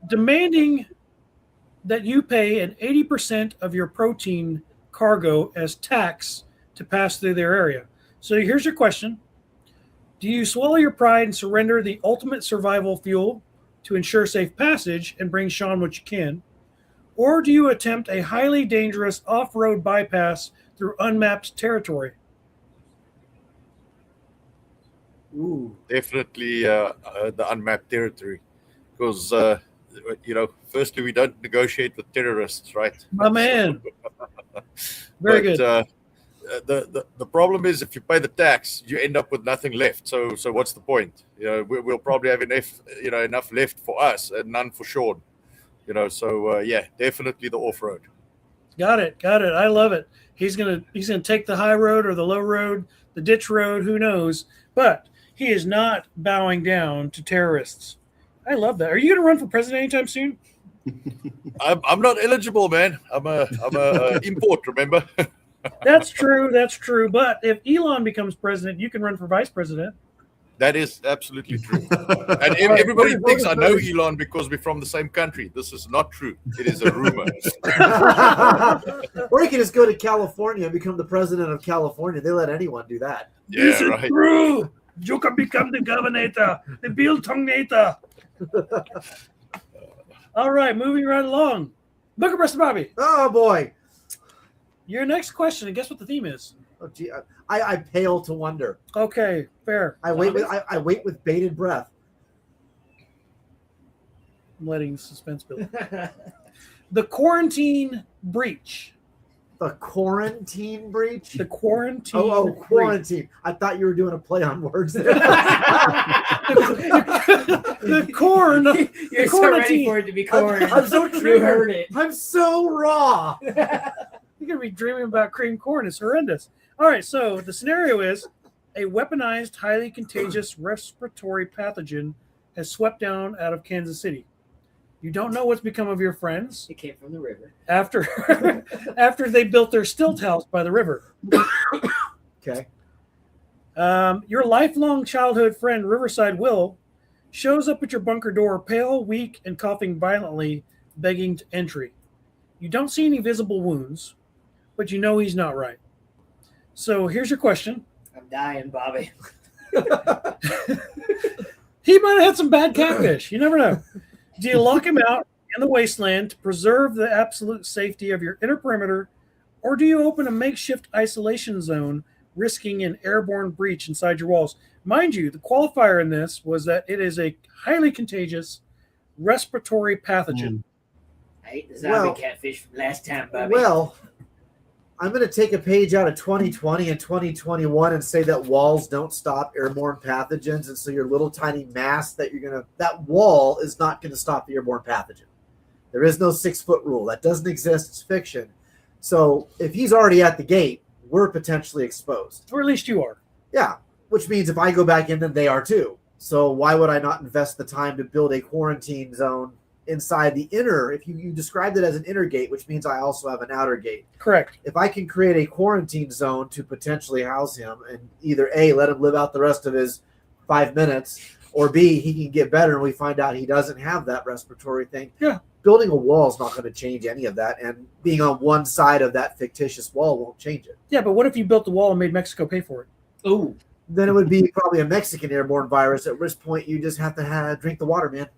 Speaker 2: Demanding that you pay an 80% of your protein cargo as tax to pass through their area. So here's your question. Do you swallow your pride and surrender the ultimate survival fuel to ensure safe passage and bring Sean what you can? Or do you attempt a highly dangerous off-road bypass through unmapped territory?
Speaker 5: Ooh.
Speaker 4: Definitely the unmapped territory. Because, firstly, we don't negotiate with terrorists, right?
Speaker 2: My man. Very good.
Speaker 4: The problem is if you pay the tax, you end up with nothing left. So what's the point? We'll probably have enough left for us and none for Sean. Definitely the off-road.
Speaker 2: Got it. I love it. He's gonna take the high road or the low road, the ditch road, who knows? But he is not bowing down to terrorists. I love that. Are you going to run for president anytime soon?
Speaker 4: I'm not eligible, man. I'm a import. Remember?
Speaker 2: That's true. But if Elon becomes president, you can run for vice president.
Speaker 4: That is absolutely true. And everybody thinks I know Elon because we're from the same country. This is not true. It is a rumor.
Speaker 5: Or you can just go to California and become the president of California. They let anyone do that.
Speaker 4: Yeah,
Speaker 2: this is
Speaker 4: right.
Speaker 2: True. You can become the governor, the biltongnator. All right, moving right along. Booker Breast Bobby.
Speaker 5: Oh, boy.
Speaker 2: Your next question, and guess what the theme is?
Speaker 5: Oh, gee, I pale to wonder.
Speaker 2: Okay, fair.
Speaker 5: I wait with bated breath.
Speaker 2: I'm letting suspense build. The quarantine breach.
Speaker 5: The quarantine breach?
Speaker 2: The quarantine.
Speaker 5: Oh, quarantine. I thought you were doing a play on words there.
Speaker 2: the corn.
Speaker 6: You're so ready for it to be corn.
Speaker 5: I'm so triggered.
Speaker 6: You heard it.
Speaker 5: I'm so raw.
Speaker 2: You're going to be dreaming about cream corn. It's horrendous. All right, so the scenario is a weaponized, highly contagious respiratory pathogen has swept down out of Kansas City. You don't know what's become of your friends.
Speaker 6: It came from the river.
Speaker 2: After they built their stilt house by the river.
Speaker 5: Okay.
Speaker 2: Your lifelong childhood friend, Riverside Will, shows up at your bunker door, pale, weak, and coughing violently, begging entry. You don't see any visible wounds. but you know he's not right. So here's your question.
Speaker 6: I'm dying, Bobby.
Speaker 2: He might have had some bad catfish. You never know. Do you lock him out in the wasteland to preserve the absolute safety of your inner perimeter, or do you open a makeshift isolation zone, risking an airborne breach inside your walls? Mind you, the qualifier in this was that it is a highly contagious respiratory pathogen.
Speaker 6: I hate the zombie catfish from last time, Bobby.
Speaker 5: Well, I'm going to take a page out of 2020 and 2021 and say that walls don't stop airborne pathogens. And so your little tiny mask that wall is not going to stop the airborne pathogen. There is no 6-foot rule. That doesn't exist. It's fiction. So if he's already at the gate, we're potentially exposed.
Speaker 2: Or at least you are.
Speaker 5: Yeah, which means if I go back in, then they are too. So why would I not invest the time to build a quarantine zone inside the inner? If you described it as an inner gate, which means I also have an outer gate.
Speaker 2: Correct.
Speaker 5: If I can create a quarantine zone to potentially house him and either A, let him live out the rest of his 5 minutes, or B, he can get better and we find out he doesn't have that respiratory thing.
Speaker 2: Yeah.
Speaker 5: Building a wall is not going to change any of that. And being on one side of that fictitious wall won't change it.
Speaker 2: Yeah, but what if you built the wall and made Mexico pay for it?
Speaker 6: Ooh.
Speaker 5: Then it would be probably a Mexican airborne virus, at which point you just have to drink the water, man.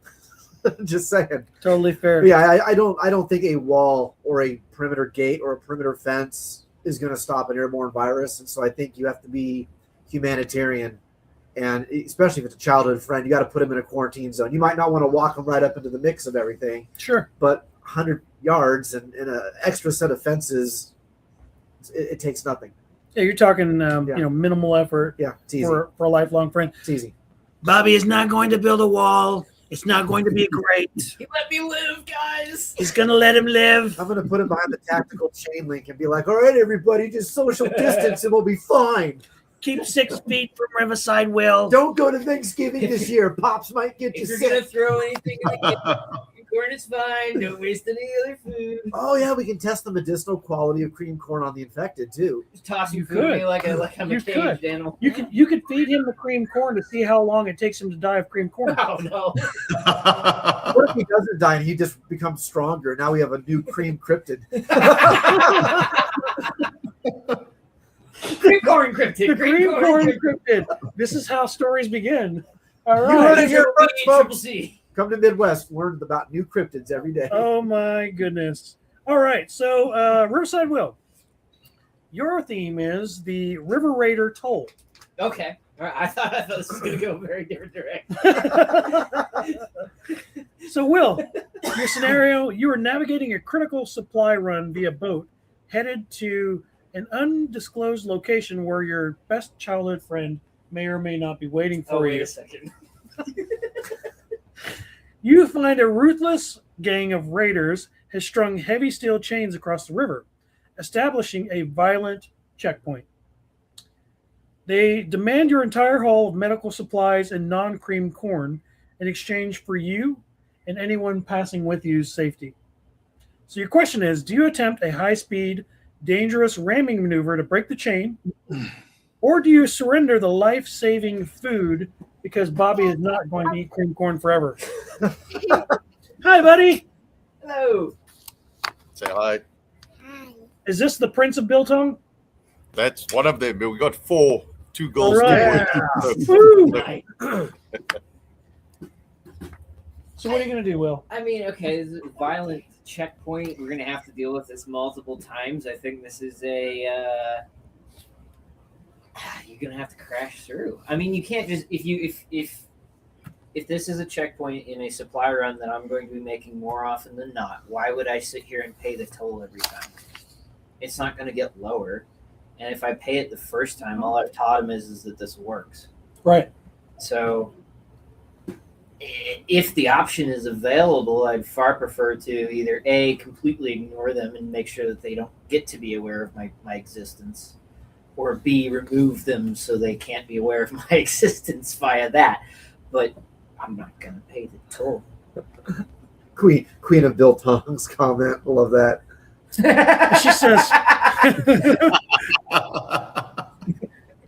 Speaker 5: Just saying.
Speaker 2: Totally fair.
Speaker 5: Yeah, I don't think a wall or a perimeter gate or a perimeter fence is going to stop an airborne virus. And so I think you have to be humanitarian. And especially if it's a childhood friend, you got to put him in a quarantine zone. You might not want to walk him right up into the mix of everything.
Speaker 2: Sure.
Speaker 5: But 100 yards and an extra set of fences, it takes nothing.
Speaker 2: Yeah, you're talking minimal effort
Speaker 5: It's easy.
Speaker 2: for a lifelong friend.
Speaker 5: It's easy.
Speaker 2: Bobby is not going to build a wall. It's not going to be great.
Speaker 6: He let me live, guys.
Speaker 2: He's going to let him live.
Speaker 5: I'm going to put him behind the tactical chain link and be like, all right, everybody, just social distance and we'll be fine.
Speaker 2: Keep 6 feet from Riverside Will.
Speaker 5: Don't go to Thanksgiving this year. Pops might get you
Speaker 6: If you're
Speaker 5: sick.
Speaker 6: going to throw anything in the corn, it's fine. Don't waste any other food.
Speaker 5: Oh, yeah, we can test the medicinal quality of cream corn on the infected, too.
Speaker 6: Just toss
Speaker 2: You
Speaker 6: your food at me
Speaker 2: could.
Speaker 6: like I'm
Speaker 2: You
Speaker 6: a caged
Speaker 2: could.
Speaker 6: animal.
Speaker 2: You could feed him the cream corn to see how long it takes him to die of cream corn.
Speaker 6: Oh, no.
Speaker 5: What if he doesn't die and he just becomes stronger? Now we have a new cream cryptid.
Speaker 6: Cream corn cryptid.
Speaker 2: The cream corn encrypted. This is how stories begin. All
Speaker 5: You heard
Speaker 2: right.
Speaker 5: it here first, folks.
Speaker 6: C.
Speaker 5: Come to Midwest, learn about new cryptids every day.
Speaker 2: Oh my goodness. All right. So Riverside Will, your theme is the River Raider Toll.
Speaker 6: Okay. All right. I thought this was going to go a very different direction.
Speaker 2: So Will, your scenario, you are navigating a critical supply run via boat headed to an undisclosed location where your best childhood friend may or may not be waiting for
Speaker 6: Wait
Speaker 2: you.
Speaker 6: a second.
Speaker 2: You find a ruthless gang of raiders has strung heavy steel chains across the river, establishing a violent checkpoint. They demand your entire haul of medical supplies and non-cream corn in exchange for you and anyone passing with you's safety. So your question is, do you attempt a high-speed, dangerous ramming maneuver to break the chain, or do you surrender the life-saving food because Bobby is not going to eat cream corn forever? Hi, buddy.
Speaker 6: Hello.
Speaker 4: Say hi.
Speaker 2: Is this the Prince of Biltong?
Speaker 4: That's one of them. We got 4, 2 girls.
Speaker 2: All right.
Speaker 4: 2 boys.
Speaker 2: Woo!
Speaker 6: Right.
Speaker 2: So what are you going to do, Will?
Speaker 6: I mean, okay, this is a violent checkpoint. We're going to have to deal with this multiple times. I think this is a... you're going to have to crash through. I mean, you can't just... If this is a checkpoint in a supply run that I'm going to be making more often than not, why would I sit here and pay the toll every time? It's not going to get lower. And if I pay it the first time, all I've taught him is that this works.
Speaker 2: Right.
Speaker 6: So if the option is available, I'd far prefer to either A, completely ignore them and make sure that they don't get to be aware of my existence, or B, remove them so they can't be aware of my existence via that. But I'm not going to pay the toll.
Speaker 5: Queen of Biltong's comment. I love that.
Speaker 2: She says,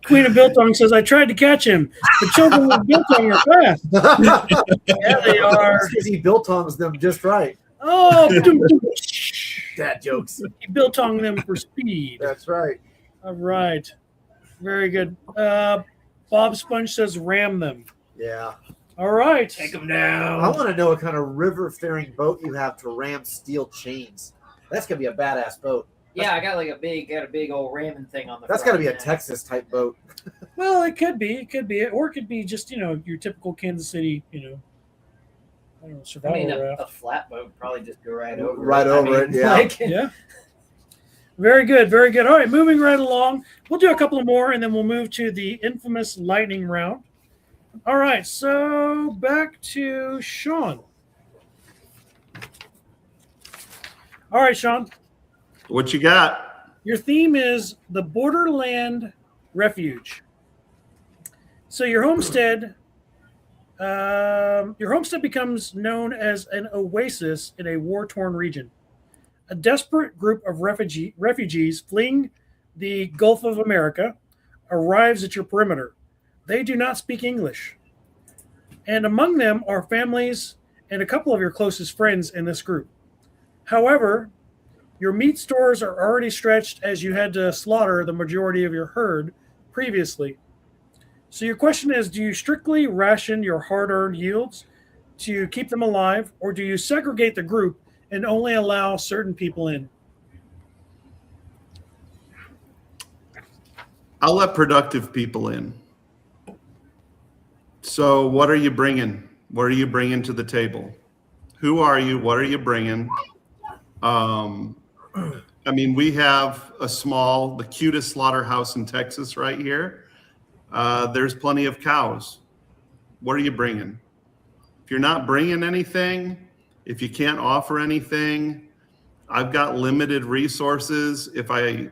Speaker 2: Queen of Biltong says, I tried to catch him. The children of Biltong are fast. Yeah, they are.
Speaker 5: Because he Biltongs them just right.
Speaker 2: Oh,
Speaker 5: Dad jokes.
Speaker 2: He biltong them for speed.
Speaker 5: That's right.
Speaker 2: All right. Very good. Bob Sponge says ram them.
Speaker 5: Yeah.
Speaker 2: All right.
Speaker 6: Take them down.
Speaker 5: I want to know what kind of river faring boat you have to ram steel chains. That's gonna be a badass boat.
Speaker 6: Yeah, I got a big old ramming thing on the.
Speaker 5: That's got to
Speaker 6: front.
Speaker 5: be a
Speaker 6: Yeah.
Speaker 5: Texas type boat.
Speaker 2: Well, it could be, or it could be just your typical Kansas City, I don't know,
Speaker 6: I
Speaker 2: survival
Speaker 6: mean,
Speaker 2: raft.
Speaker 6: a flat boat would probably just go right over.
Speaker 5: Right
Speaker 6: it.
Speaker 5: over it, yeah.
Speaker 6: like-
Speaker 2: Yeah. Very good, very good. All right, moving right along. We'll do a couple of more, and then we'll move to the infamous lightning round. All right, so back to Sean. All right, Sean.
Speaker 3: What you got?
Speaker 2: Your theme is the Borderland Refuge. So your homestead becomes known as an oasis in a war-torn region. A desperate group of refugees fleeing the Gulf of America arrives at your perimeter. They do not speak English. And among them are families and a couple of your closest friends in this group. However, your meat stores are already stretched as you had to slaughter the majority of your herd previously. So your question is, do you strictly ration your hard-earned yields to keep them alive, or do you segregate the group and only allow certain people in?
Speaker 3: I'll let productive people in. So what are you bringing? What are you bringing to the table? Who are you? What are you bringing? I mean, we have the cutest slaughterhouse in Texas right here. There's plenty of cows. What are you bringing? If you're not bringing anything, if you can't offer anything, I've got limited resources. If I,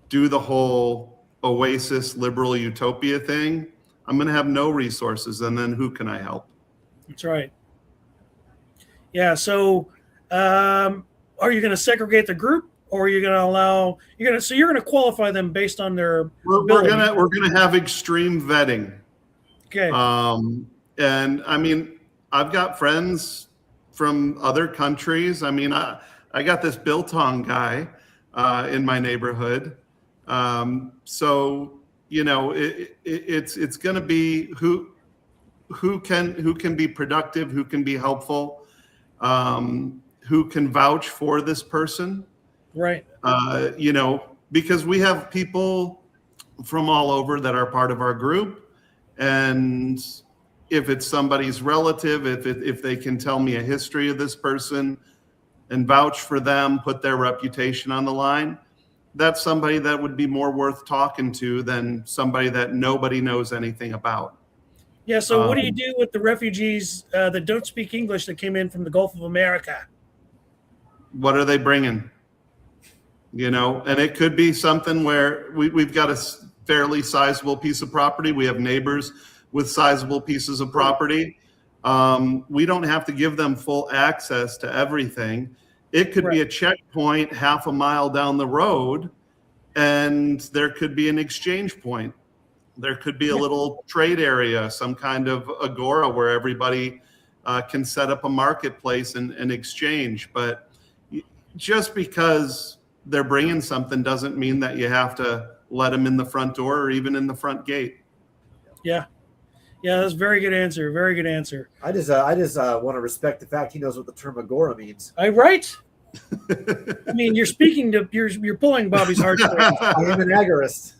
Speaker 3: do the whole oasis liberal utopia thing, I'm going to have no resources. And then who can I help?
Speaker 2: That's right. Yeah. So, are you going to segregate the group, or are you going to allow? You're going to qualify them based on their.
Speaker 3: We're gonna have extreme vetting.
Speaker 2: Okay.
Speaker 3: And I mean, I've got friends from other countries. I mean, I got this biltong guy in my neighborhood. So it's going to be who can be productive, who can be helpful, who can vouch for this person.
Speaker 2: Right.
Speaker 3: Because we have people from all over that are part of our group, and if it's somebody's relative, if they can tell me a history of this person and vouch for them, put their reputation on the line, that's somebody that would be more worth talking to than somebody that nobody knows anything about.
Speaker 2: Yeah. So what do you do with the refugees that don't speak English that came in from the Gulf of America?
Speaker 3: What are they bringing? And it could be something where we've got a fairly sizable piece of property. We have neighbors with sizable pieces of property. We don't have to give them full access to everything. It could be a checkpoint half a mile down the road, and there could be an exchange point. There could be a little trade area, some kind of agora where everybody can set up a marketplace and exchange. But just because they're bringing something doesn't mean that you have to let them in the front door or even in the front gate.
Speaker 2: Yeah. Yeah, that's a very good answer. Very good answer.
Speaker 5: I just want to respect the fact he knows what the term agora means.
Speaker 2: Right? I mean, you're pulling Bobby's heartstrings.
Speaker 5: I am an agorist.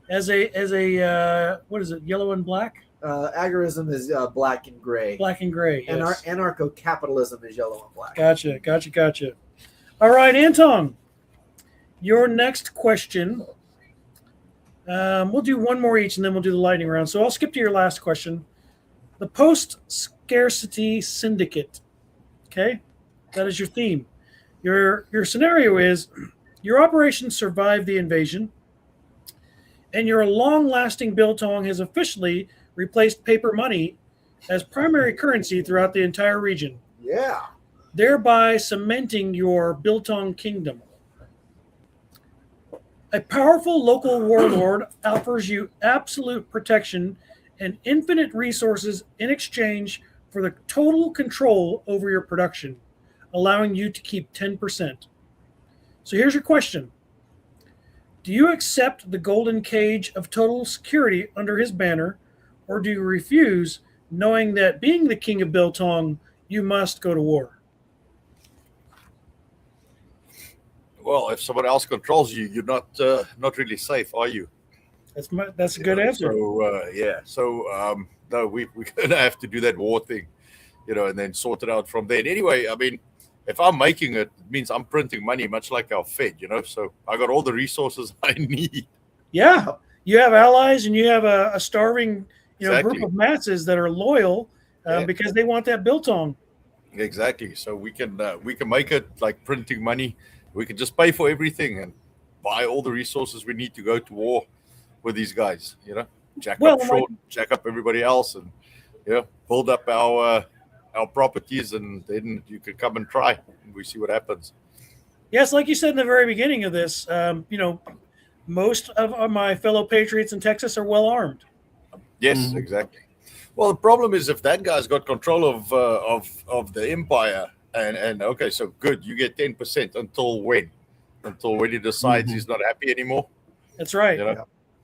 Speaker 2: As a what is it? Yellow and black?
Speaker 5: Agorism is black and gray.
Speaker 2: Black and gray. Yes.
Speaker 5: Anarcho-capitalism is yellow and black.
Speaker 2: Gotcha. All right, Anton, your next question. We'll do one more each, and then we'll do the lightning round. So I'll skip to your last question. The post-scarcity syndicate. Okay, that is your theme. Your scenario is your operation survived the invasion, and your long-lasting biltong has officially replaced paper money as primary currency throughout the entire region.
Speaker 5: Yeah.
Speaker 2: Thereby cementing your biltong kingdom. A powerful local warlord offers you absolute protection and infinite resources in exchange for the total control over your production. allowing you to keep 10%. So here's your question. Do you accept the golden cage of total security under his banner, or do you refuse, knowing that being the king of Biltong, you must go to war?
Speaker 4: Well, if someone else controls you, you're not really safe, are you?
Speaker 2: That's a good answer.
Speaker 4: So no, we're gonna have to do that war thing, and then sort it out from there. And anyway, I mean, if I'm making it, it means I'm printing money, much like our Fed, So I got all the resources I need.
Speaker 2: Yeah, you have allies, and you have a starving,
Speaker 4: Exactly.
Speaker 2: group of masses that are loyal
Speaker 4: Yeah.
Speaker 2: because they want that Biltong.
Speaker 4: Exactly. So we can make it like printing money. We can just pay for everything and buy all the resources we need to go to war with these guys. Jack up short, jack up everybody else, and build up our properties, and then you can come and try, and we see what happens.
Speaker 2: Yes, like you said in the very beginning of this, most of my fellow patriots in Texas are well armed.
Speaker 4: Yes, exactly. Well, the problem is if that guy's got control of the empire, and okay, so good, you get 10% until when? Until when he decides he's not happy anymore.
Speaker 2: That's right.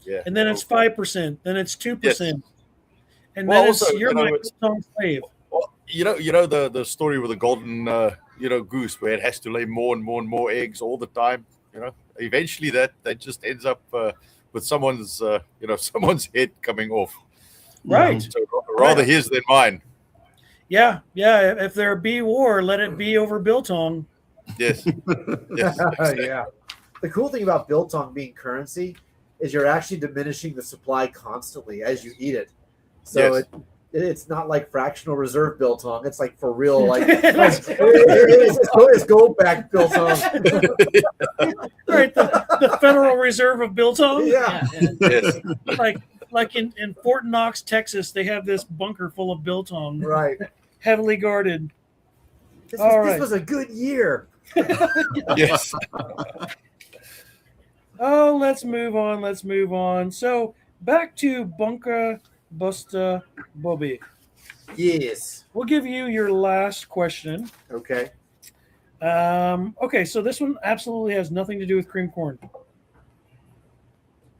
Speaker 4: Yeah.
Speaker 2: And then it's 5%. Then it's 2%.
Speaker 4: Yes.
Speaker 2: And
Speaker 4: Well,
Speaker 2: then
Speaker 4: also,
Speaker 2: you're my Biltong slave.
Speaker 4: Well, the story with the golden goose, where it has to lay more and more and more eggs all the time. Eventually that just ends up with someone's someone's head coming off.
Speaker 2: Right.
Speaker 4: So rather his than mine.
Speaker 2: Yeah. If there be war, let it be over Biltong.
Speaker 4: Yes. Yes. Exactly.
Speaker 5: Yeah. The cool thing about Biltong being currency is you're actually diminishing the supply constantly as you eat it. So
Speaker 4: Yes.
Speaker 5: it's not like fractional reserve Biltong. It's like for real, like it's gold backed Biltong.
Speaker 2: Right. The Federal Reserve of Biltong.
Speaker 5: Yeah.
Speaker 4: Yes.
Speaker 2: Like in Fort Knox, Texas, they have this bunker full of Biltong,
Speaker 5: Right.
Speaker 2: heavily guarded.
Speaker 5: This
Speaker 2: right.
Speaker 5: was a good year.
Speaker 4: Yes.
Speaker 2: Oh, let's move on. So back to Bunker Buster Bobby.
Speaker 5: Yes.
Speaker 2: We'll give you your last question.
Speaker 5: Okay.
Speaker 2: Okay, so this one absolutely has nothing to do with cream corn.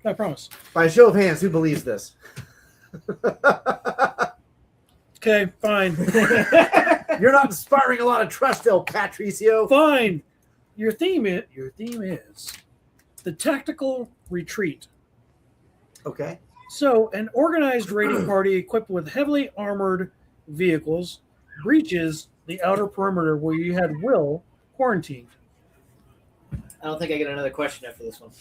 Speaker 2: I promise.
Speaker 5: By a show of hands, who believes this?
Speaker 2: Okay, fine.
Speaker 5: You're not inspiring a lot of trust, El Patricio.
Speaker 2: Fine. Your theme is the tactical retreat.
Speaker 5: Okay.
Speaker 2: So, an organized raiding party equipped with heavily armored vehicles breaches the outer perimeter where you had Will quarantined.
Speaker 6: I don't think I get another question after this one.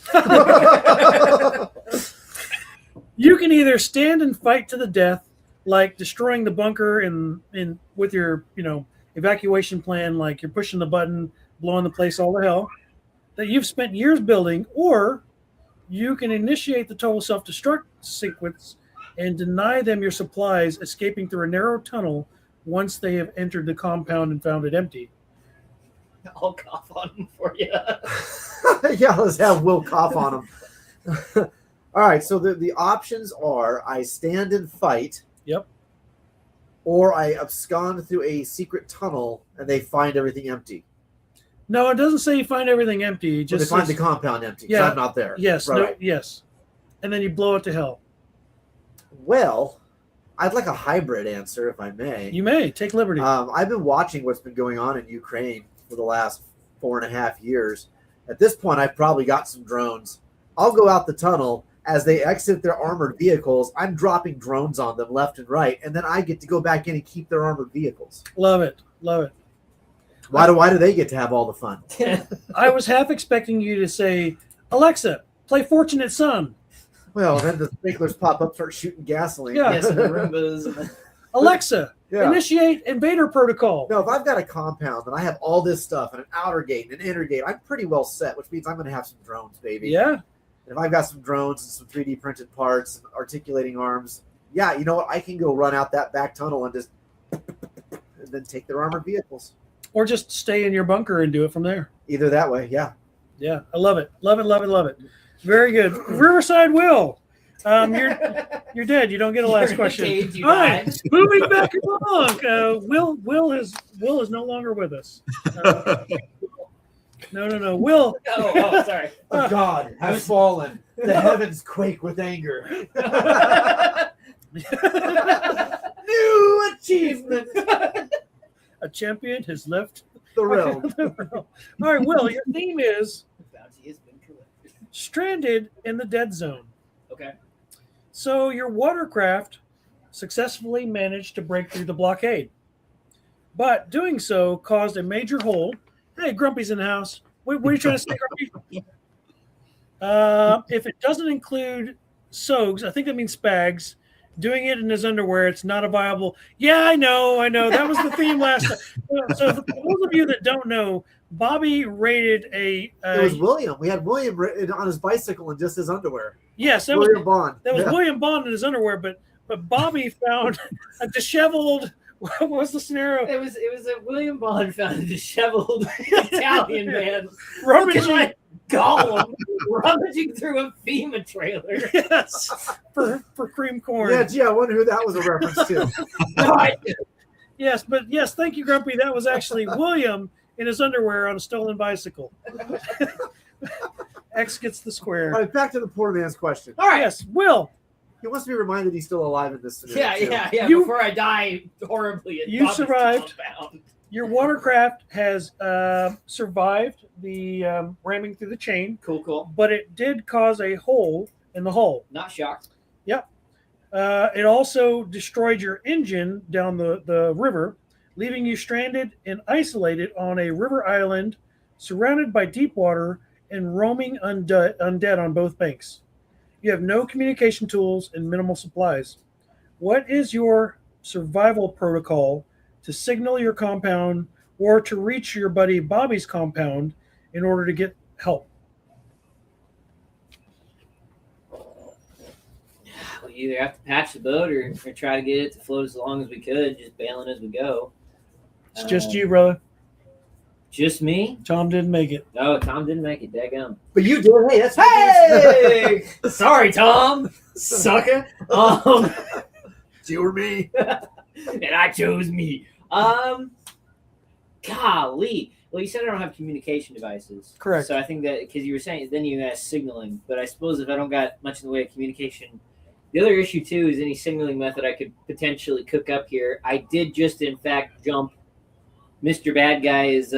Speaker 2: You can either stand and fight to the death, like destroying the bunker in with your evacuation plan, like you're pushing the button, blowing the place all to hell that you've spent years building, or you can initiate the total self-destruct sequence and deny them your supplies, escaping through a narrow tunnel once they have entered the compound and found it empty.
Speaker 6: I'll cough on them for you.
Speaker 5: Yeah, let's have Will cough on him. All right, so the options are I stand and fight.
Speaker 2: Yep.
Speaker 5: Or I abscond through a secret tunnel and they find everything empty.
Speaker 2: No, it doesn't say you find everything empty. It
Speaker 5: Just
Speaker 2: just
Speaker 5: they find
Speaker 2: says,
Speaker 5: the compound empty.
Speaker 2: Yeah.
Speaker 5: I'm not there.
Speaker 2: yes,
Speaker 5: Right.
Speaker 2: yes. And then you blow it to hell.
Speaker 5: Well, I'd like a hybrid answer, if I may.
Speaker 2: You may take liberty.
Speaker 5: I've been watching what's been going on in Ukraine for the last 4.5 years. At this point, I've probably got some drones. I'll go out the tunnel. As they exit their armored vehicles, I'm dropping drones on them left and right, and then I get to go back in and keep their armored vehicles.
Speaker 2: Love it. Love it.
Speaker 5: Why do they get to have all the fun?
Speaker 2: I was half expecting you to say, Alexa, play Fortunate Son.
Speaker 5: Well, then the sprinklers pop up, start shooting gasoline.
Speaker 2: Yeah.
Speaker 6: Yes, and the Roombas.
Speaker 2: Alexa,
Speaker 5: Yeah.
Speaker 2: initiate invader protocol.
Speaker 5: No, if I've got a compound and I have all this stuff and an outer gate and an inner gate, I'm pretty well set, which means I'm going to have some drones, baby.
Speaker 2: Yeah.
Speaker 5: And if I've got some drones and some 3D printed parts and articulating arms, yeah, you know what? I can go run out that back tunnel and just and then take their armored vehicles.
Speaker 2: Or just stay in your bunker and do it from there.
Speaker 5: Either that way, yeah.
Speaker 2: Yeah. I love it. Love it, love it, love it. Very good. Riverside Will, You're dead. You don't get a last
Speaker 6: You're in a
Speaker 2: question.
Speaker 6: cage, you
Speaker 2: All right,
Speaker 6: died.
Speaker 2: moving back along. Will is no longer with us. No. Will.
Speaker 6: Oh, sorry.
Speaker 5: Oh, God has fallen. The heavens quake with anger. New achievement.
Speaker 2: A champion has left
Speaker 5: The realm.
Speaker 2: All right, Will. Your theme is
Speaker 6: Bounty has been collected.
Speaker 2: stranded in the dead zone.
Speaker 6: Okay.
Speaker 2: So your watercraft successfully managed to break through the blockade, but doing so caused a major hole. Hey, Grumpy's in the house. What are you trying to say, Grumpy? If it doesn't include Sogs, I think that means Spags, doing it in his underwear, it's not a viable. Yeah, I know. That was the theme last time. So for those of you that don't know, Bobby rated a.
Speaker 5: It was William. We had William on his bicycle in just his underwear.
Speaker 2: Yes, that
Speaker 5: William
Speaker 2: was
Speaker 5: Bond.
Speaker 2: That was
Speaker 5: Yeah.
Speaker 2: William Bond in his underwear, but Bobby found a disheveled. What was the scenario?
Speaker 6: It was a William Bond found a disheveled Italian man
Speaker 2: Rummaging,
Speaker 6: looking like Gollum rummaging through a FEMA trailer.
Speaker 2: yes, for cream corn.
Speaker 5: Yeah, gee, I wonder who that was a reference to.
Speaker 2: Yes, but yes, thank you, Grumpy. That was actually William in his underwear on a stolen bicycle. X gets the square.
Speaker 5: All right, back to the poor man's question.
Speaker 6: All right.
Speaker 2: Yes, Will.
Speaker 5: He wants to be reminded he's still alive in this scenario.
Speaker 6: Yeah.
Speaker 2: You-
Speaker 6: Before I die horribly. at
Speaker 2: You
Speaker 6: Bobby's
Speaker 2: survived.
Speaker 6: compound.
Speaker 2: Your watercraft has survived the ramming through the chain,
Speaker 6: Cool.
Speaker 2: but it did cause a hole in the hull.
Speaker 6: Not shocked.
Speaker 2: It also destroyed your engine down the river, leaving you stranded and isolated on a river island, surrounded by deep water and roaming undead on both banks. You have no communication tools and minimal supplies. What is your survival protocol to signal your compound or to reach your buddy Bobby's compound in order to get help?
Speaker 6: We either have to patch the boat or try to get it to float as long as we could, just bailing as we go.
Speaker 2: It's just you, brother.
Speaker 6: Just me?
Speaker 2: Tom didn't make it.
Speaker 6: No, Tom didn't make it. Daggum.
Speaker 5: But you did. Hey, that's
Speaker 6: Hey! Sorry, Tom. Sucker.
Speaker 5: You or me.
Speaker 6: And I chose me. Golly. Well, you said I don't have communication devices.
Speaker 2: Correct.
Speaker 6: So I think that because you were saying then you have signaling, but I suppose if I don't got much in the way of communication, the other issue too is any signaling method I could potentially cook up here. I did just in fact jump Mr. Bad Guy's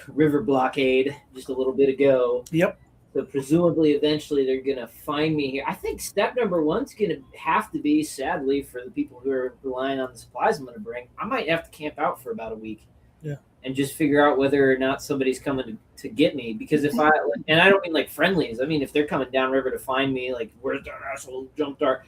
Speaker 6: river blockade just a little bit ago.
Speaker 2: Yep.
Speaker 6: So presumably, eventually, they're going to find me here. I think step number one's going to have to be, sadly, for the people who are relying on the supplies I'm going to bring, I might have to camp out for about a week.
Speaker 2: Yeah.
Speaker 6: And just figure out whether or not somebody's coming to get me. Because if I don't mean like friendlies. I mean, if they're coming downriver to find me, like, where's that asshole jumped our?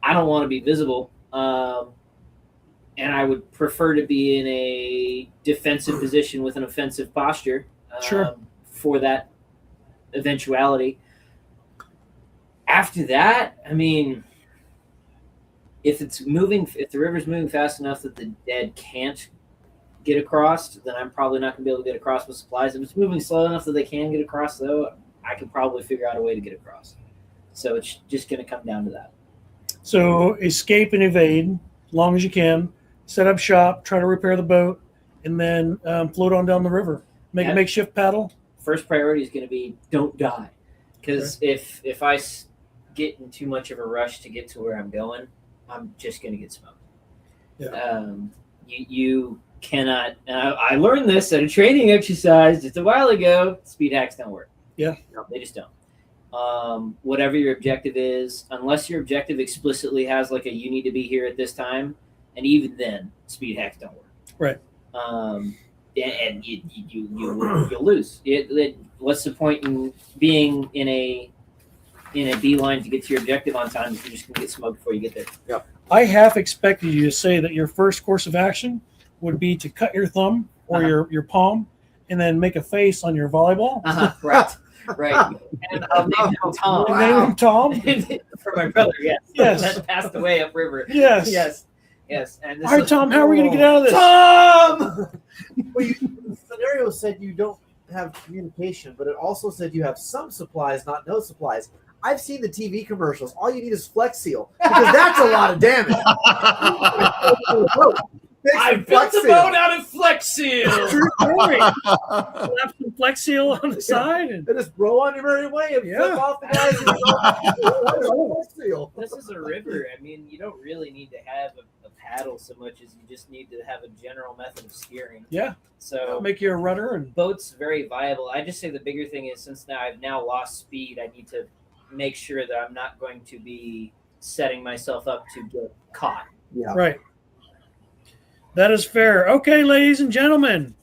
Speaker 6: I don't want to be visible. And I would prefer to be in a defensive position with an offensive posture.
Speaker 2: Sure.
Speaker 6: For that eventuality. After that, I mean, if the river's moving fast enough that the dead can't get across, then I'm probably not going to be able to get across with supplies. If it's moving slow enough that they can get across, though, I could probably figure out a way to get across. So it's just going to come down to that.
Speaker 2: So escape and evade as long as you can. Set up shop, try to repair the boat, and then float on down the river. Make a makeshift paddle.
Speaker 6: First priority is going to be don't die, because if I get in too much of a rush to get to where I'm going, I'm just going to get smoked.
Speaker 2: Yeah.
Speaker 6: You cannot. I learned this at a training exercise just a while ago. Speed hacks don't work.
Speaker 2: Yeah.
Speaker 6: No, they just don't. Whatever your objective is, unless your objective explicitly has like a you need to be here at this time, and even then, speed hacks don't work.
Speaker 2: Right.
Speaker 6: And you'll lose. What's the point in being in a beeline to get to your objective on time if you're just gonna get smoked before you get there?
Speaker 5: Yeah.
Speaker 2: I half expected you to say that your first course of action would be to cut your thumb or your palm and then make a face on your volleyball.
Speaker 6: Right. And I'll name him Tom.
Speaker 2: Name him Tom?
Speaker 6: For my brother, yes.
Speaker 2: Yes.
Speaker 6: That passed away upriver.
Speaker 2: Yes.
Speaker 6: Yes. And
Speaker 2: All right, Tom, how are we going to get out of this?
Speaker 6: Tom!
Speaker 5: Well, the scenario said you don't have communication, but it also said you have some supplies, not no supplies. I've seen the TV commercials. All you need is Flex Seal because that's a lot of damage.
Speaker 6: I built a boat out of Flex Seal.
Speaker 2: True story. Slap some Flex Seal on the side. And
Speaker 5: just roll on your merry way and flip off the guys. Flex Seal.
Speaker 6: This is a river. I mean, you don't really need to have a paddle so much as you just need to have a general method of steering.
Speaker 2: Yeah.
Speaker 6: So
Speaker 2: make you a rudder. And
Speaker 6: boat's very viable. I just say the bigger thing is since now I've lost speed, I need to make sure that I'm not going to be setting myself up to get caught.
Speaker 5: Yeah.
Speaker 2: Right. That is fair. Okay, ladies and gentlemen.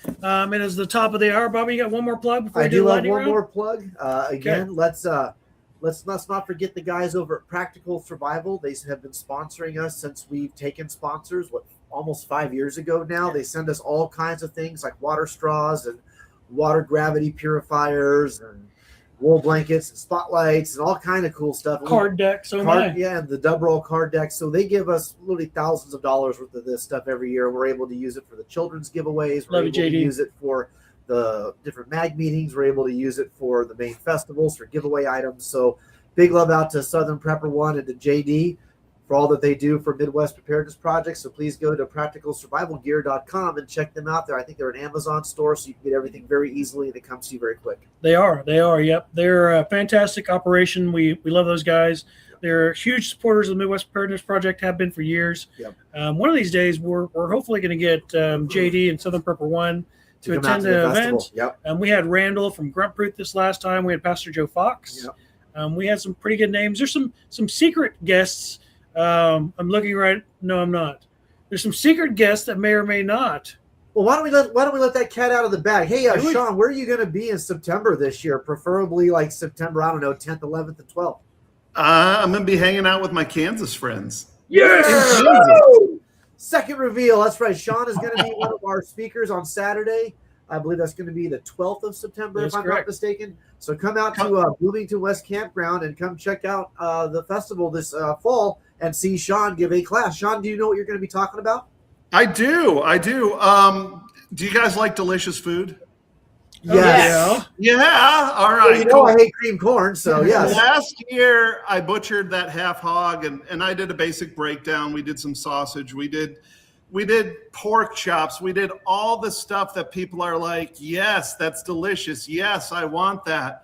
Speaker 2: It is the top of the hour. Bobby, you got one more plug before we do
Speaker 5: have
Speaker 2: lightning
Speaker 5: one
Speaker 2: round?
Speaker 5: more plug. Again, let's not forget the guys over at Practical Survival. They have been sponsoring us since we've taken sponsors, almost 5 years ago now. They send us all kinds of things like water straws and water gravity purifiers and wool blankets and spotlights and all kind of cool stuff.
Speaker 2: Card decks.
Speaker 5: And the WROL card decks. So they give us literally thousands of dollars worth of this stuff every year. We're able to use it for the children's giveaways. We're able to use it for the different mag meetings. We're able to use it for the main festivals, for giveaway items. So big love out to Southern Prepper One and to JD for all that they do for Midwest Preparedness Projects. So please go to practicalsurvivalgear.com and check them out there. I think they're an Amazon store, so you can get everything very easily, and it comes to you very quick.
Speaker 2: They are. Yep. They're a fantastic operation. We love those guys. They're huge supporters of the Midwest Preparedness Project, have been for years.
Speaker 5: Yep.
Speaker 2: One of these days, we're hopefully going to get JD and Southern Prepper One to attend the event.
Speaker 5: Yep.
Speaker 2: We had Randall from Grunt Proof this last time. We had Pastor Joe Fox.
Speaker 5: Yep.
Speaker 2: We had some pretty good names. There's some secret guests. I'm looking right. No, I'm not. There's some secret guests that may or may not.
Speaker 5: Well, why don't we let that cat out of the bag? Hey, Sean, where are you going to be in September this year? Preferably like September, 10th, 11th, and 12th.
Speaker 3: I'm going to be hanging out with my Kansas friends.
Speaker 5: Yeah. Second reveal. That's right. Sean is going to be one of our speakers on Saturday. I believe that's going to be the 12th of September, if I'm not mistaken. So come out to Bloomington West Campground and come check out the festival this fall and see Sean give a class. Sean, do you know what you're going to be talking about?
Speaker 3: I do. Do you guys like delicious food?
Speaker 5: Yes.
Speaker 3: Yeah. All right.
Speaker 5: Well, I hate cream corn, so yes.
Speaker 3: Last year, I butchered that half hog, and I did a basic breakdown. We did some sausage. We did pork chops. We did all the stuff that people are like, yes, that's delicious. Yes, I want that.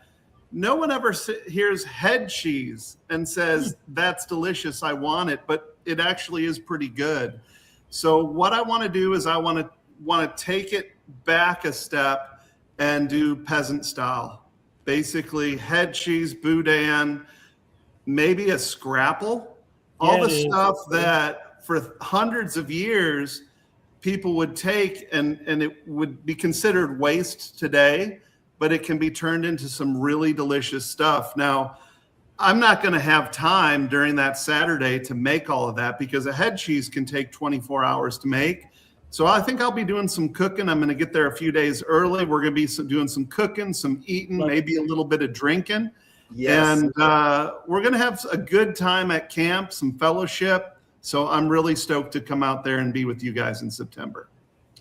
Speaker 3: No one ever hears head cheese and says, that's delicious. I want it, but it actually is pretty good. So what I want to do is I want to take it back a step and do peasant style. Basically, head cheese, boudin, maybe a scrapple, all the stuff that for hundreds of years people would take and it would be considered waste today, but it can be turned into some really delicious stuff. Now, I'm not going to have time during that Saturday to make all of that because a head cheese can take 24 hours to make. So I think I'll be doing some cooking. I'm going to get there a few days early. We're going to be doing some cooking, some eating, maybe a little bit of drinking.
Speaker 5: Yes.
Speaker 3: And we're going to have a good time at camp, some fellowship. So I'm really stoked to come out there and be with you guys in September.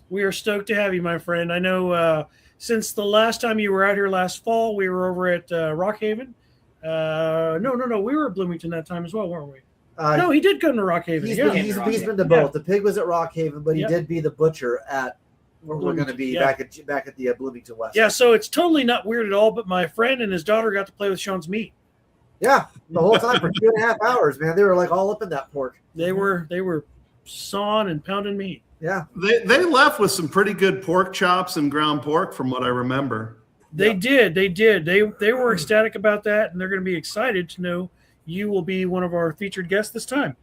Speaker 2: We are stoked to have you, my friend. I know since the last time you were out here last fall, we were over at Rockhaven. No. We were at Bloomington that time as well, weren't we? No, he did come to Rockhaven.
Speaker 5: He's been to both. The pig was at Rockhaven, but he did be the butcher at where we're going to be back at the Bloomington West.
Speaker 2: Yeah, so it's totally not weird at all, but my friend and his daughter got to play with Sean's meat.
Speaker 5: Yeah, the whole time for 2.5 hours, man. They were like all up in that pork.
Speaker 2: They were sawing and pounding meat.
Speaker 5: Yeah.
Speaker 3: They left with some pretty good pork chops and ground pork from what I remember.
Speaker 2: They did. They were ecstatic about that, and they're going to be excited to know you will be one of our featured guests this time.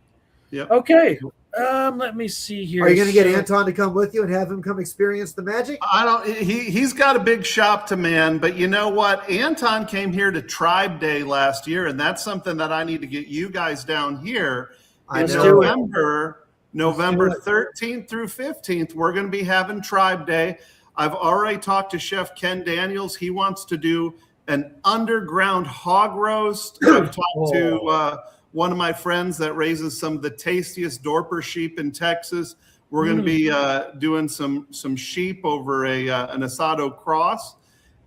Speaker 3: Yeah.
Speaker 2: Okay. Let me see here.
Speaker 5: Are you going to get Anton to come with you and have him come experience the magic?
Speaker 3: He's got a big shop to man, but you know what? Anton came here to Tribe Day last year, and that's something that I need to get you guys down here. November 13th through 15th, we're going to be having Tribe Day. I've already talked to Chef Ken Daniels. He wants to do an underground hog roast. I've talked to one of my friends that raises some of the tastiest Dorper sheep in Texas. We're going to be doing some sheep over an asado cross.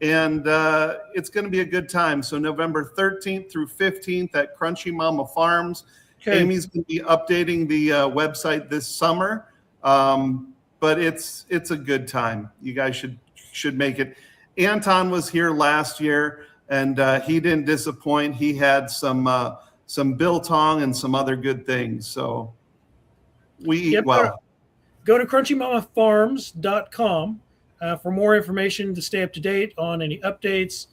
Speaker 3: And it's going to be a good time. So November 13th through 15th at Crunchy Mama Farms.
Speaker 2: Okay.
Speaker 3: Amy's going to be updating the website this summer. But it's a good time. You guys should make it. Anton was here last year, and he didn't disappoint. He had some biltong and some other good things. So we eat well.
Speaker 2: Go to crunchymamafarms.com for more information to stay up to date on any updates,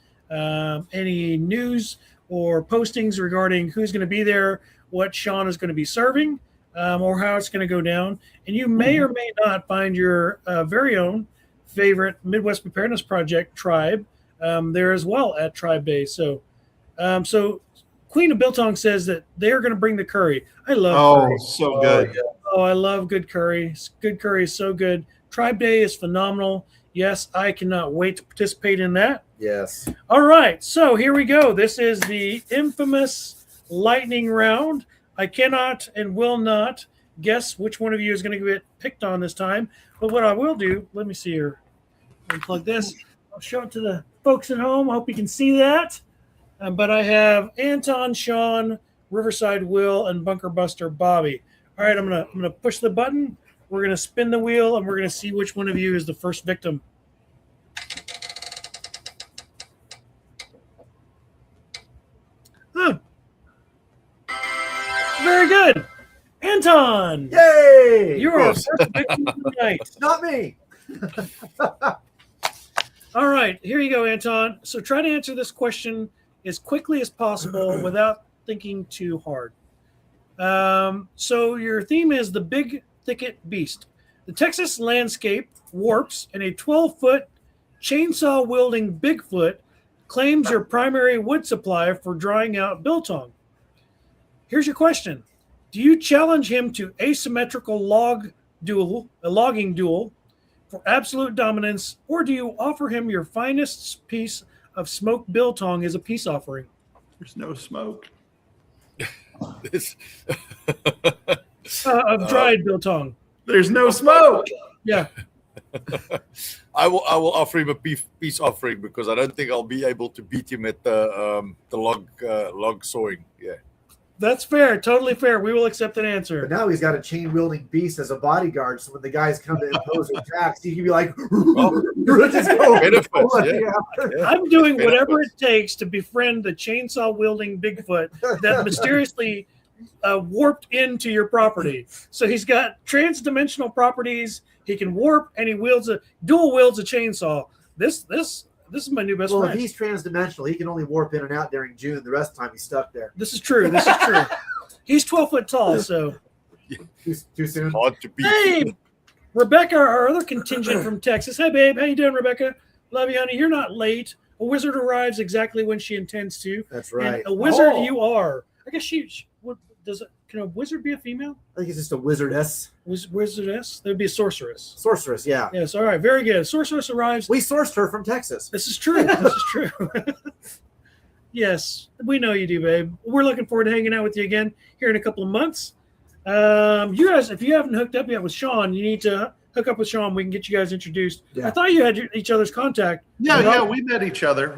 Speaker 2: any news or postings regarding who's going to be there, what Sean is going to be serving, or how it's going to go down. And you may or may not find your very own favorite Midwest Preparedness Project tribe there as well at Tribe Day. So Queen of Biltong says that they're going to bring the curry. I love curry.
Speaker 3: So good.
Speaker 2: Oh, I love good curry. Good curry is so good. Tribe Day is phenomenal. Yes, I cannot wait to participate in that.
Speaker 5: Yes.
Speaker 2: All right, so here we go. This is the infamous lightning round. I cannot and will not guess which one of you is going to get picked on this time. But what I will do, let me see here. Unplug this. I'll show it to the folks at home. I hope you can see that. But I have Anton, Sean, Riverside Will, and Bunker Buster Bobby. All right, I'm gonna push the button. We're gonna spin the wheel, and we're gonna see which one of you is the first victim. Very good, Anton.
Speaker 5: Yay!
Speaker 2: You're our first victim of the night.
Speaker 5: Not me.
Speaker 2: All right, here you go, Anton. So try to answer this question as quickly as possible without thinking too hard. So your theme is the Big Thicket Beast. The Texas landscape warps, and a 12-foot chainsaw-wielding Bigfoot claims your primary wood supply for drying out biltong. Here's your question. Do you challenge him to asymmetrical logging duel for absolute dominance, or do you offer him your finest piece of smoked biltong as a peace offering?
Speaker 3: There's no smoke.
Speaker 2: Of dried biltong.
Speaker 3: There's no smoke.
Speaker 2: Yeah.
Speaker 4: I will offer him a peace offering because I don't think I'll be able to beat him at the log sawing. Yeah.
Speaker 2: That's fair. Totally fair. We will accept an answer.
Speaker 5: But now he's got a chain-wielding beast as a bodyguard, so when the guys come to impose their tracks, he can be like, just go.
Speaker 4: Benefits, yeah.
Speaker 2: I'm doing whatever it takes to befriend the chainsaw-wielding Bigfoot that mysteriously warped into your property. So he's got trans-dimensional properties. He can warp, and he dual wields a chainsaw. This is my new best friend.
Speaker 5: Well, if he's trans-dimensional, he can only warp in and out during June. The rest of the time, he's stuck there.
Speaker 2: This is true. This is true. He's 12 foot tall, so.
Speaker 5: Too soon.
Speaker 4: Hard to beat.
Speaker 2: Hey, Rebecca, our other contingent from Texas. Hey, babe. How you doing, Rebecca? Love you, honey. You're not late. A wizard arrives exactly when she intends to.
Speaker 5: That's right.
Speaker 2: And a wizard you are. I guess can a wizard be a female?
Speaker 5: I think it's just a wizardess.
Speaker 2: Wizardess? There'd be a sorceress.
Speaker 5: Sorceress, yeah.
Speaker 2: Yes, all right. Very good. Sorceress arrives.
Speaker 5: We sourced her from Texas.
Speaker 2: This is true. This is true. Yes, we know you do, babe. We're looking forward to hanging out with you again here in a couple of months. You guys, if you haven't hooked up yet with Sean, you need to hook up with Sean. We can get you guys introduced. Yeah. I thought you had each other's contact.
Speaker 3: Yeah, we met each other.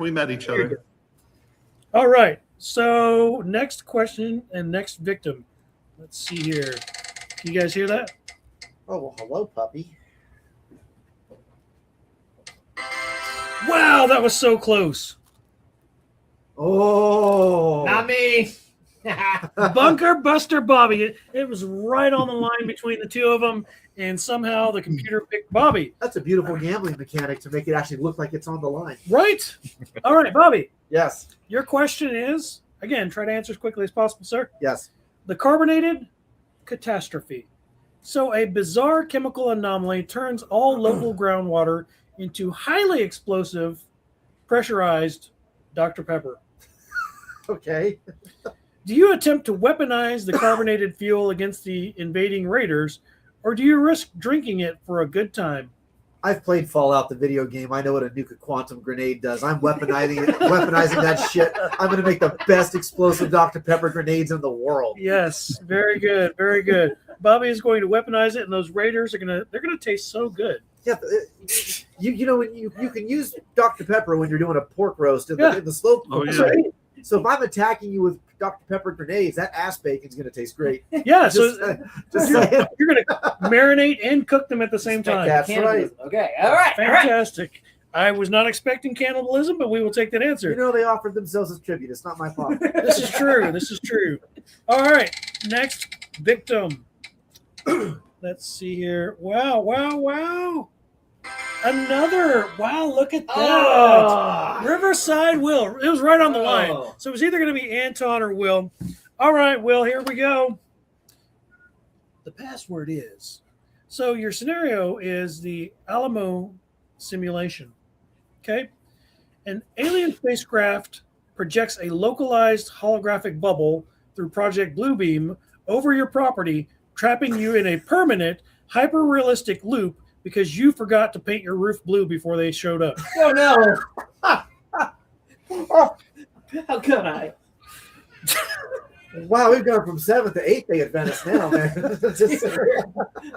Speaker 2: All right. So next question and next victim. Let's see here. Can you guys hear that?
Speaker 5: Oh, well, hello, puppy.
Speaker 2: Wow, that was so close.
Speaker 5: Oh.
Speaker 6: Not me.
Speaker 2: Bunker Buster Bobby. It was right on the line between the two of them, and somehow the computer picked Bobby.
Speaker 5: That's a beautiful gambling mechanic to make it actually look like it's on the line.
Speaker 2: Right? All right, Bobby.
Speaker 5: Yes.
Speaker 2: Your question is, again, try to answer as quickly as possible, sir.
Speaker 5: Yes.
Speaker 2: The carbonated catastrophe. So a bizarre chemical anomaly turns all local groundwater into highly explosive, pressurized Dr. Pepper.
Speaker 5: Okay.
Speaker 2: Do you attempt to weaponize the carbonated fuel against the invading raiders, or do you risk drinking it for a good time?
Speaker 5: I've played Fallout, the video game. I know what a nuke quantum grenade does. I'm weaponizing that shit. I'm going to make the best explosive Dr. Pepper grenades in the world.
Speaker 2: Yes, very good, very good. Bobby is going to weaponize it, and those raiders they're gonna taste so good.
Speaker 5: Yeah, You know when you can use Dr. Pepper when you're doing a pork roast in
Speaker 2: Yeah.
Speaker 5: the slow
Speaker 3: Oh,
Speaker 5: cooker,
Speaker 3: yeah.
Speaker 5: right? So if I'm attacking you with Dr. Pepper grenades, that ass bacon's going to taste great.
Speaker 2: Yeah,
Speaker 5: Just,
Speaker 2: so
Speaker 5: just
Speaker 2: you're,
Speaker 5: saying.
Speaker 2: you're going to marinate and cook them at the same time.
Speaker 5: That's
Speaker 6: Cannibalism. Okay. All right.
Speaker 2: Fantastic. I was not expecting cannibalism, but we will take that answer.
Speaker 5: You know they offered themselves as tribute. It's not my fault.
Speaker 2: This is true. This is true. All right. Next victim. Let's see here. Wow. Another. Wow, look at that.
Speaker 6: Oh.
Speaker 2: Riverside Will. It was right on the line.
Speaker 6: Oh.
Speaker 2: So it was either going to be Anton or Will. All right, Will, here we go. The password is. So your scenario is the Alamo simulation. Okay? An alien spacecraft projects a localized holographic bubble through Project Bluebeam over your property, trapping you in a permanent, hyper-realistic loop because you forgot to paint your roof blue before they showed up.
Speaker 6: Oh no! How could I?
Speaker 5: Wow, we've gone from 7th to 8th day Adventist now, man. Just,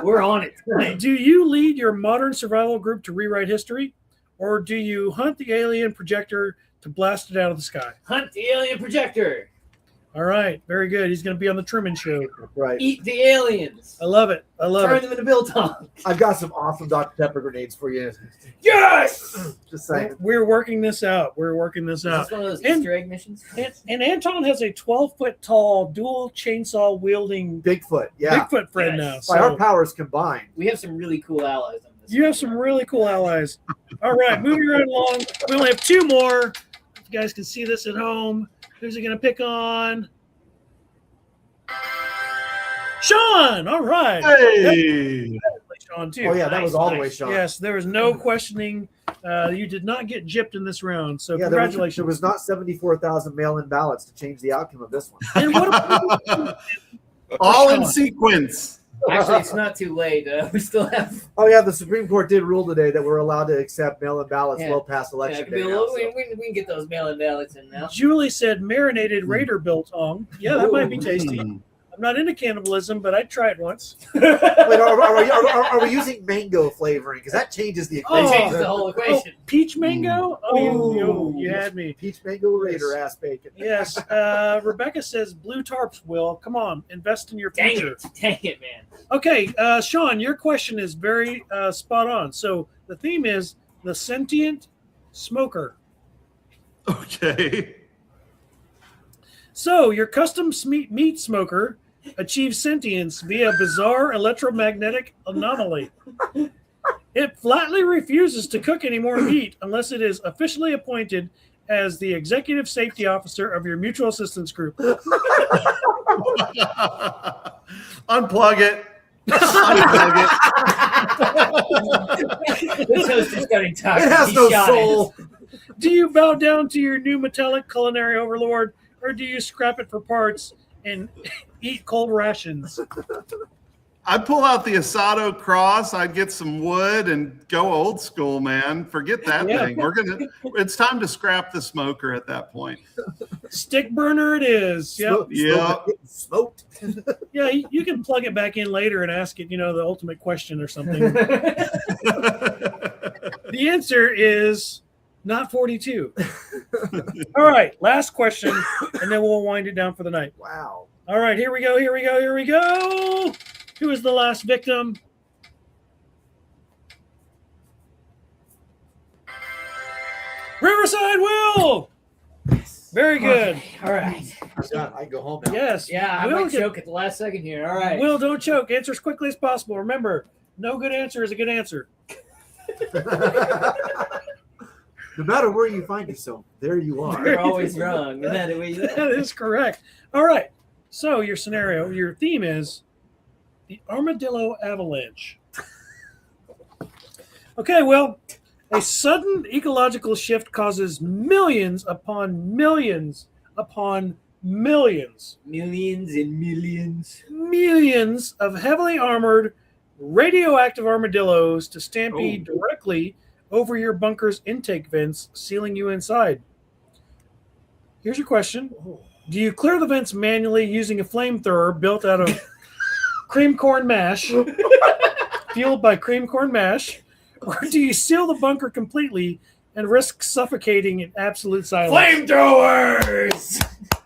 Speaker 6: We're on it tonight.
Speaker 2: Do you lead your modern survival group to rewrite history, or do you hunt the alien projector to blast it out of the sky?
Speaker 6: Hunt the alien projector.
Speaker 2: All right, very good. He's going to be on the Truman Show.
Speaker 5: right.
Speaker 6: Eat the aliens.
Speaker 2: I love it. I love
Speaker 6: Turn
Speaker 2: it.
Speaker 6: them into biltong.
Speaker 5: I've got some awesome Dr. Pepper grenades for you.
Speaker 6: Yes.
Speaker 5: Just saying.
Speaker 2: We're working this out. We're working this
Speaker 6: Is
Speaker 2: out.
Speaker 6: this one of those
Speaker 2: And-
Speaker 6: Easter egg missions?
Speaker 2: And Anton has a 12-foot tall, dual chainsaw wielding
Speaker 5: Bigfoot, yeah.
Speaker 2: Bigfoot friend
Speaker 6: Yes.
Speaker 2: now.
Speaker 5: By our
Speaker 2: So
Speaker 5: powers combined.
Speaker 6: We have some really cool allies on this.
Speaker 2: you have some really cool allies. All right, moving right along. We only have two more. You guys can see this at home. Who's he going to pick on? Sean. All right.
Speaker 3: Hey.
Speaker 2: Sean, too.
Speaker 5: Oh, yeah, that was all the way
Speaker 6: Nice.
Speaker 5: Sean.
Speaker 2: Yes, there was no questioning. You did not get gypped in this round, so
Speaker 5: Yeah,
Speaker 2: congratulations.
Speaker 5: there was not 74,000 mail-in ballots to change the outcome of this one.
Speaker 2: And what about
Speaker 3: All in sequence.
Speaker 6: Actually, it's not too late. We still have.
Speaker 5: Oh, yeah, the Supreme Court did rule today that we're allowed to accept mail-in ballots
Speaker 6: Yeah.
Speaker 5: well past
Speaker 6: Yeah,
Speaker 5: election
Speaker 6: it could be
Speaker 5: day.
Speaker 6: a
Speaker 5: now,
Speaker 6: little,
Speaker 5: so.
Speaker 6: we can get those mail-in ballots in now.
Speaker 2: Julie said marinated Raider biltong. Yeah, that might be tasty.
Speaker 3: Mm.
Speaker 2: I'm not into cannibalism, but I'd try it once.
Speaker 5: Wait, are we using mango flavoring? Because that changes the
Speaker 2: Oh.
Speaker 6: It
Speaker 5: equation.
Speaker 6: changes the whole
Speaker 2: Oh,
Speaker 6: equation.
Speaker 2: peach mango? Oh,
Speaker 5: Ooh.
Speaker 2: you had me.
Speaker 5: Peach mango Raider ass bacon.
Speaker 2: Yes. Rebecca says blue tarps, Will. Come on, invest in your
Speaker 6: Dang
Speaker 2: future.
Speaker 6: it. Dang it, man.
Speaker 2: Okay, Sean, your question is very spot on. So the theme is the sentient smoker.
Speaker 3: Okay.
Speaker 2: So your custom meat smoker achieves sentience via bizarre electromagnetic anomaly. It flatly refuses to cook any more meat unless it is officially appointed as the executive safety officer of your mutual assistance group.
Speaker 3: Unplug it. Unplug it.
Speaker 6: This host is getting tired.
Speaker 5: It has
Speaker 6: He
Speaker 5: no
Speaker 6: shot
Speaker 5: soul.
Speaker 2: Do you bow down to your new metallic culinary overlord, or do you scrap it for parts and eat cold rations?
Speaker 3: I'd pull out the Asado cross. I'd get some wood and go old school, man. Forget that
Speaker 2: Yeah.
Speaker 3: thing. It's time to scrap the smoker at that point.
Speaker 2: Stick burner it is. Yep.
Speaker 3: Yeah.
Speaker 5: Smoked.
Speaker 2: Yeah, you can plug it back in later and ask it, the ultimate question or something. The answer is not 42. All right, last question, and then we'll wind it down for the night.
Speaker 5: Wow.
Speaker 2: All right, here we go. Who is the last victim? Riverside Will! Very good.
Speaker 6: Okay, all right.
Speaker 5: I'm done. I can go home now.
Speaker 2: Yes.
Speaker 6: Yeah, I
Speaker 2: Will
Speaker 6: might choke at the last second here. All right.
Speaker 2: Will, don't choke. Answer as quickly as possible. Remember, no good answer is a good answer.
Speaker 5: No matter where you find yourself, there you are.
Speaker 6: You're always wrong. Isn't that the way you
Speaker 2: That is correct. All right. So your scenario, your theme is the armadillo avalanche. Okay, well, a sudden ecological shift causes millions upon millions upon millions
Speaker 6: Millions and millions.
Speaker 2: of heavily armored radioactive armadillos to stampede directly over your bunker's intake vents, sealing you inside. Here's your question. Do you clear the vents manually using a flamethrower built out of cream corn mash, fueled by cream corn mash, or do you seal the bunker completely and risk suffocating in absolute silence?
Speaker 6: Flamethrowers!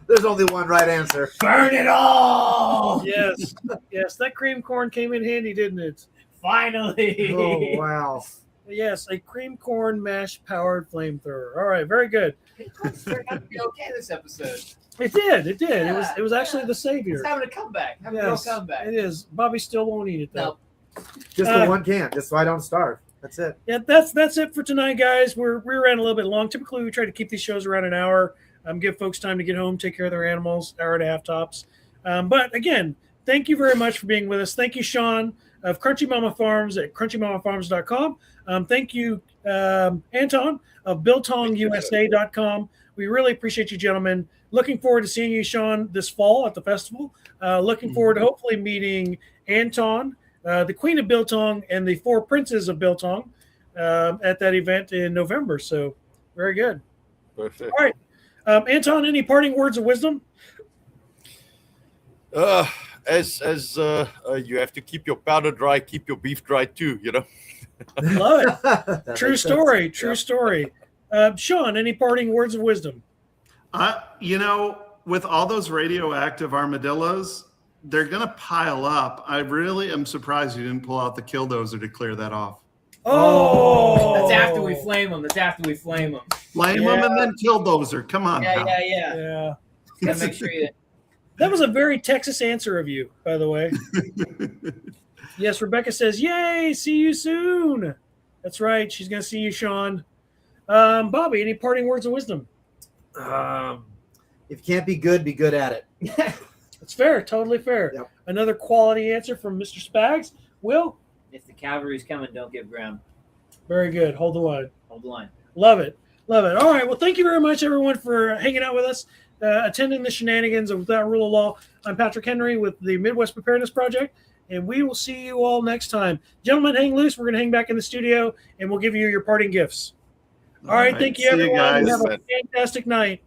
Speaker 5: There's only one right answer.
Speaker 6: Burn it all!
Speaker 2: Yes, yes, that cream corn came in handy, didn't it?
Speaker 6: Finally!
Speaker 5: Oh, wow.
Speaker 2: Yes, a cream corn mash powered flamethrower. All right, very good.
Speaker 6: It turned out to be okay this episode.
Speaker 2: It did. It did.
Speaker 6: Yeah,
Speaker 2: it was actually the savior.
Speaker 6: It's having a comeback. Having a real comeback.
Speaker 2: It is. Bobby still won't eat it though.
Speaker 6: No.
Speaker 5: Just the one can, just so I don't starve. That's it.
Speaker 2: Yeah, that's it for tonight, guys. We ran a little bit long. Typically, we try to keep these shows around an hour. Give folks time to get home, take care of their animals, hour and a half tops. But again, thank you very much for being with us. Thank you, Sean of Crunchy Mama Farms at crunchymamafarms.com. Thank you, Anton of BiltongUSA.com. We really appreciate you, gentlemen. Looking forward to seeing you, Sean, this fall at the festival. Looking forward to hopefully meeting Anton, the Queen of Biltong, and the 4 Princes of Biltong at that event in November. So very good.
Speaker 4: Perfect.
Speaker 2: All right. Anton, any parting words of wisdom?
Speaker 4: As you have to keep your powder dry, keep your beef dry too, you know.
Speaker 2: Love it.
Speaker 5: That
Speaker 2: True
Speaker 5: makes sense.
Speaker 2: story. True story. Sean, any parting words of wisdom?
Speaker 3: With all those radioactive armadillos, they're going to pile up. I really am surprised you didn't pull out the killdozer to clear that off.
Speaker 2: Oh,
Speaker 6: That's after we flame them.
Speaker 3: Flame them and then killdozer. Come on.
Speaker 6: Yeah,
Speaker 3: pal.
Speaker 6: yeah.
Speaker 2: Yeah.
Speaker 6: Gotta make sure you.
Speaker 2: That was a very Texas answer of you, by the way. Yes, Rebecca says, "Yay, see you soon." That's right. She's going to see you, Sean. Bobby, any parting words of wisdom?
Speaker 5: If you can't be good at it.
Speaker 2: That's fair. Totally fair.
Speaker 5: Yep.
Speaker 2: Another quality answer from Mr. Spags. Will?
Speaker 6: If the cavalry's coming, don't give ground.
Speaker 2: Very good. Hold the line.
Speaker 6: Hold the line.
Speaker 2: Love it. Love it. All right. Well, thank you very much, everyone, for hanging out with us, attending the shenanigans of Without Rule of Law. I'm Patrick Henry with the Midwest Preparedness Project, and we will see you all next time. Gentlemen, hang loose. We're going to hang back in the studio, and we'll give you your parting gifts. All right. Thank you,
Speaker 3: See you
Speaker 2: everyone.
Speaker 3: guys.
Speaker 2: Have a fantastic night.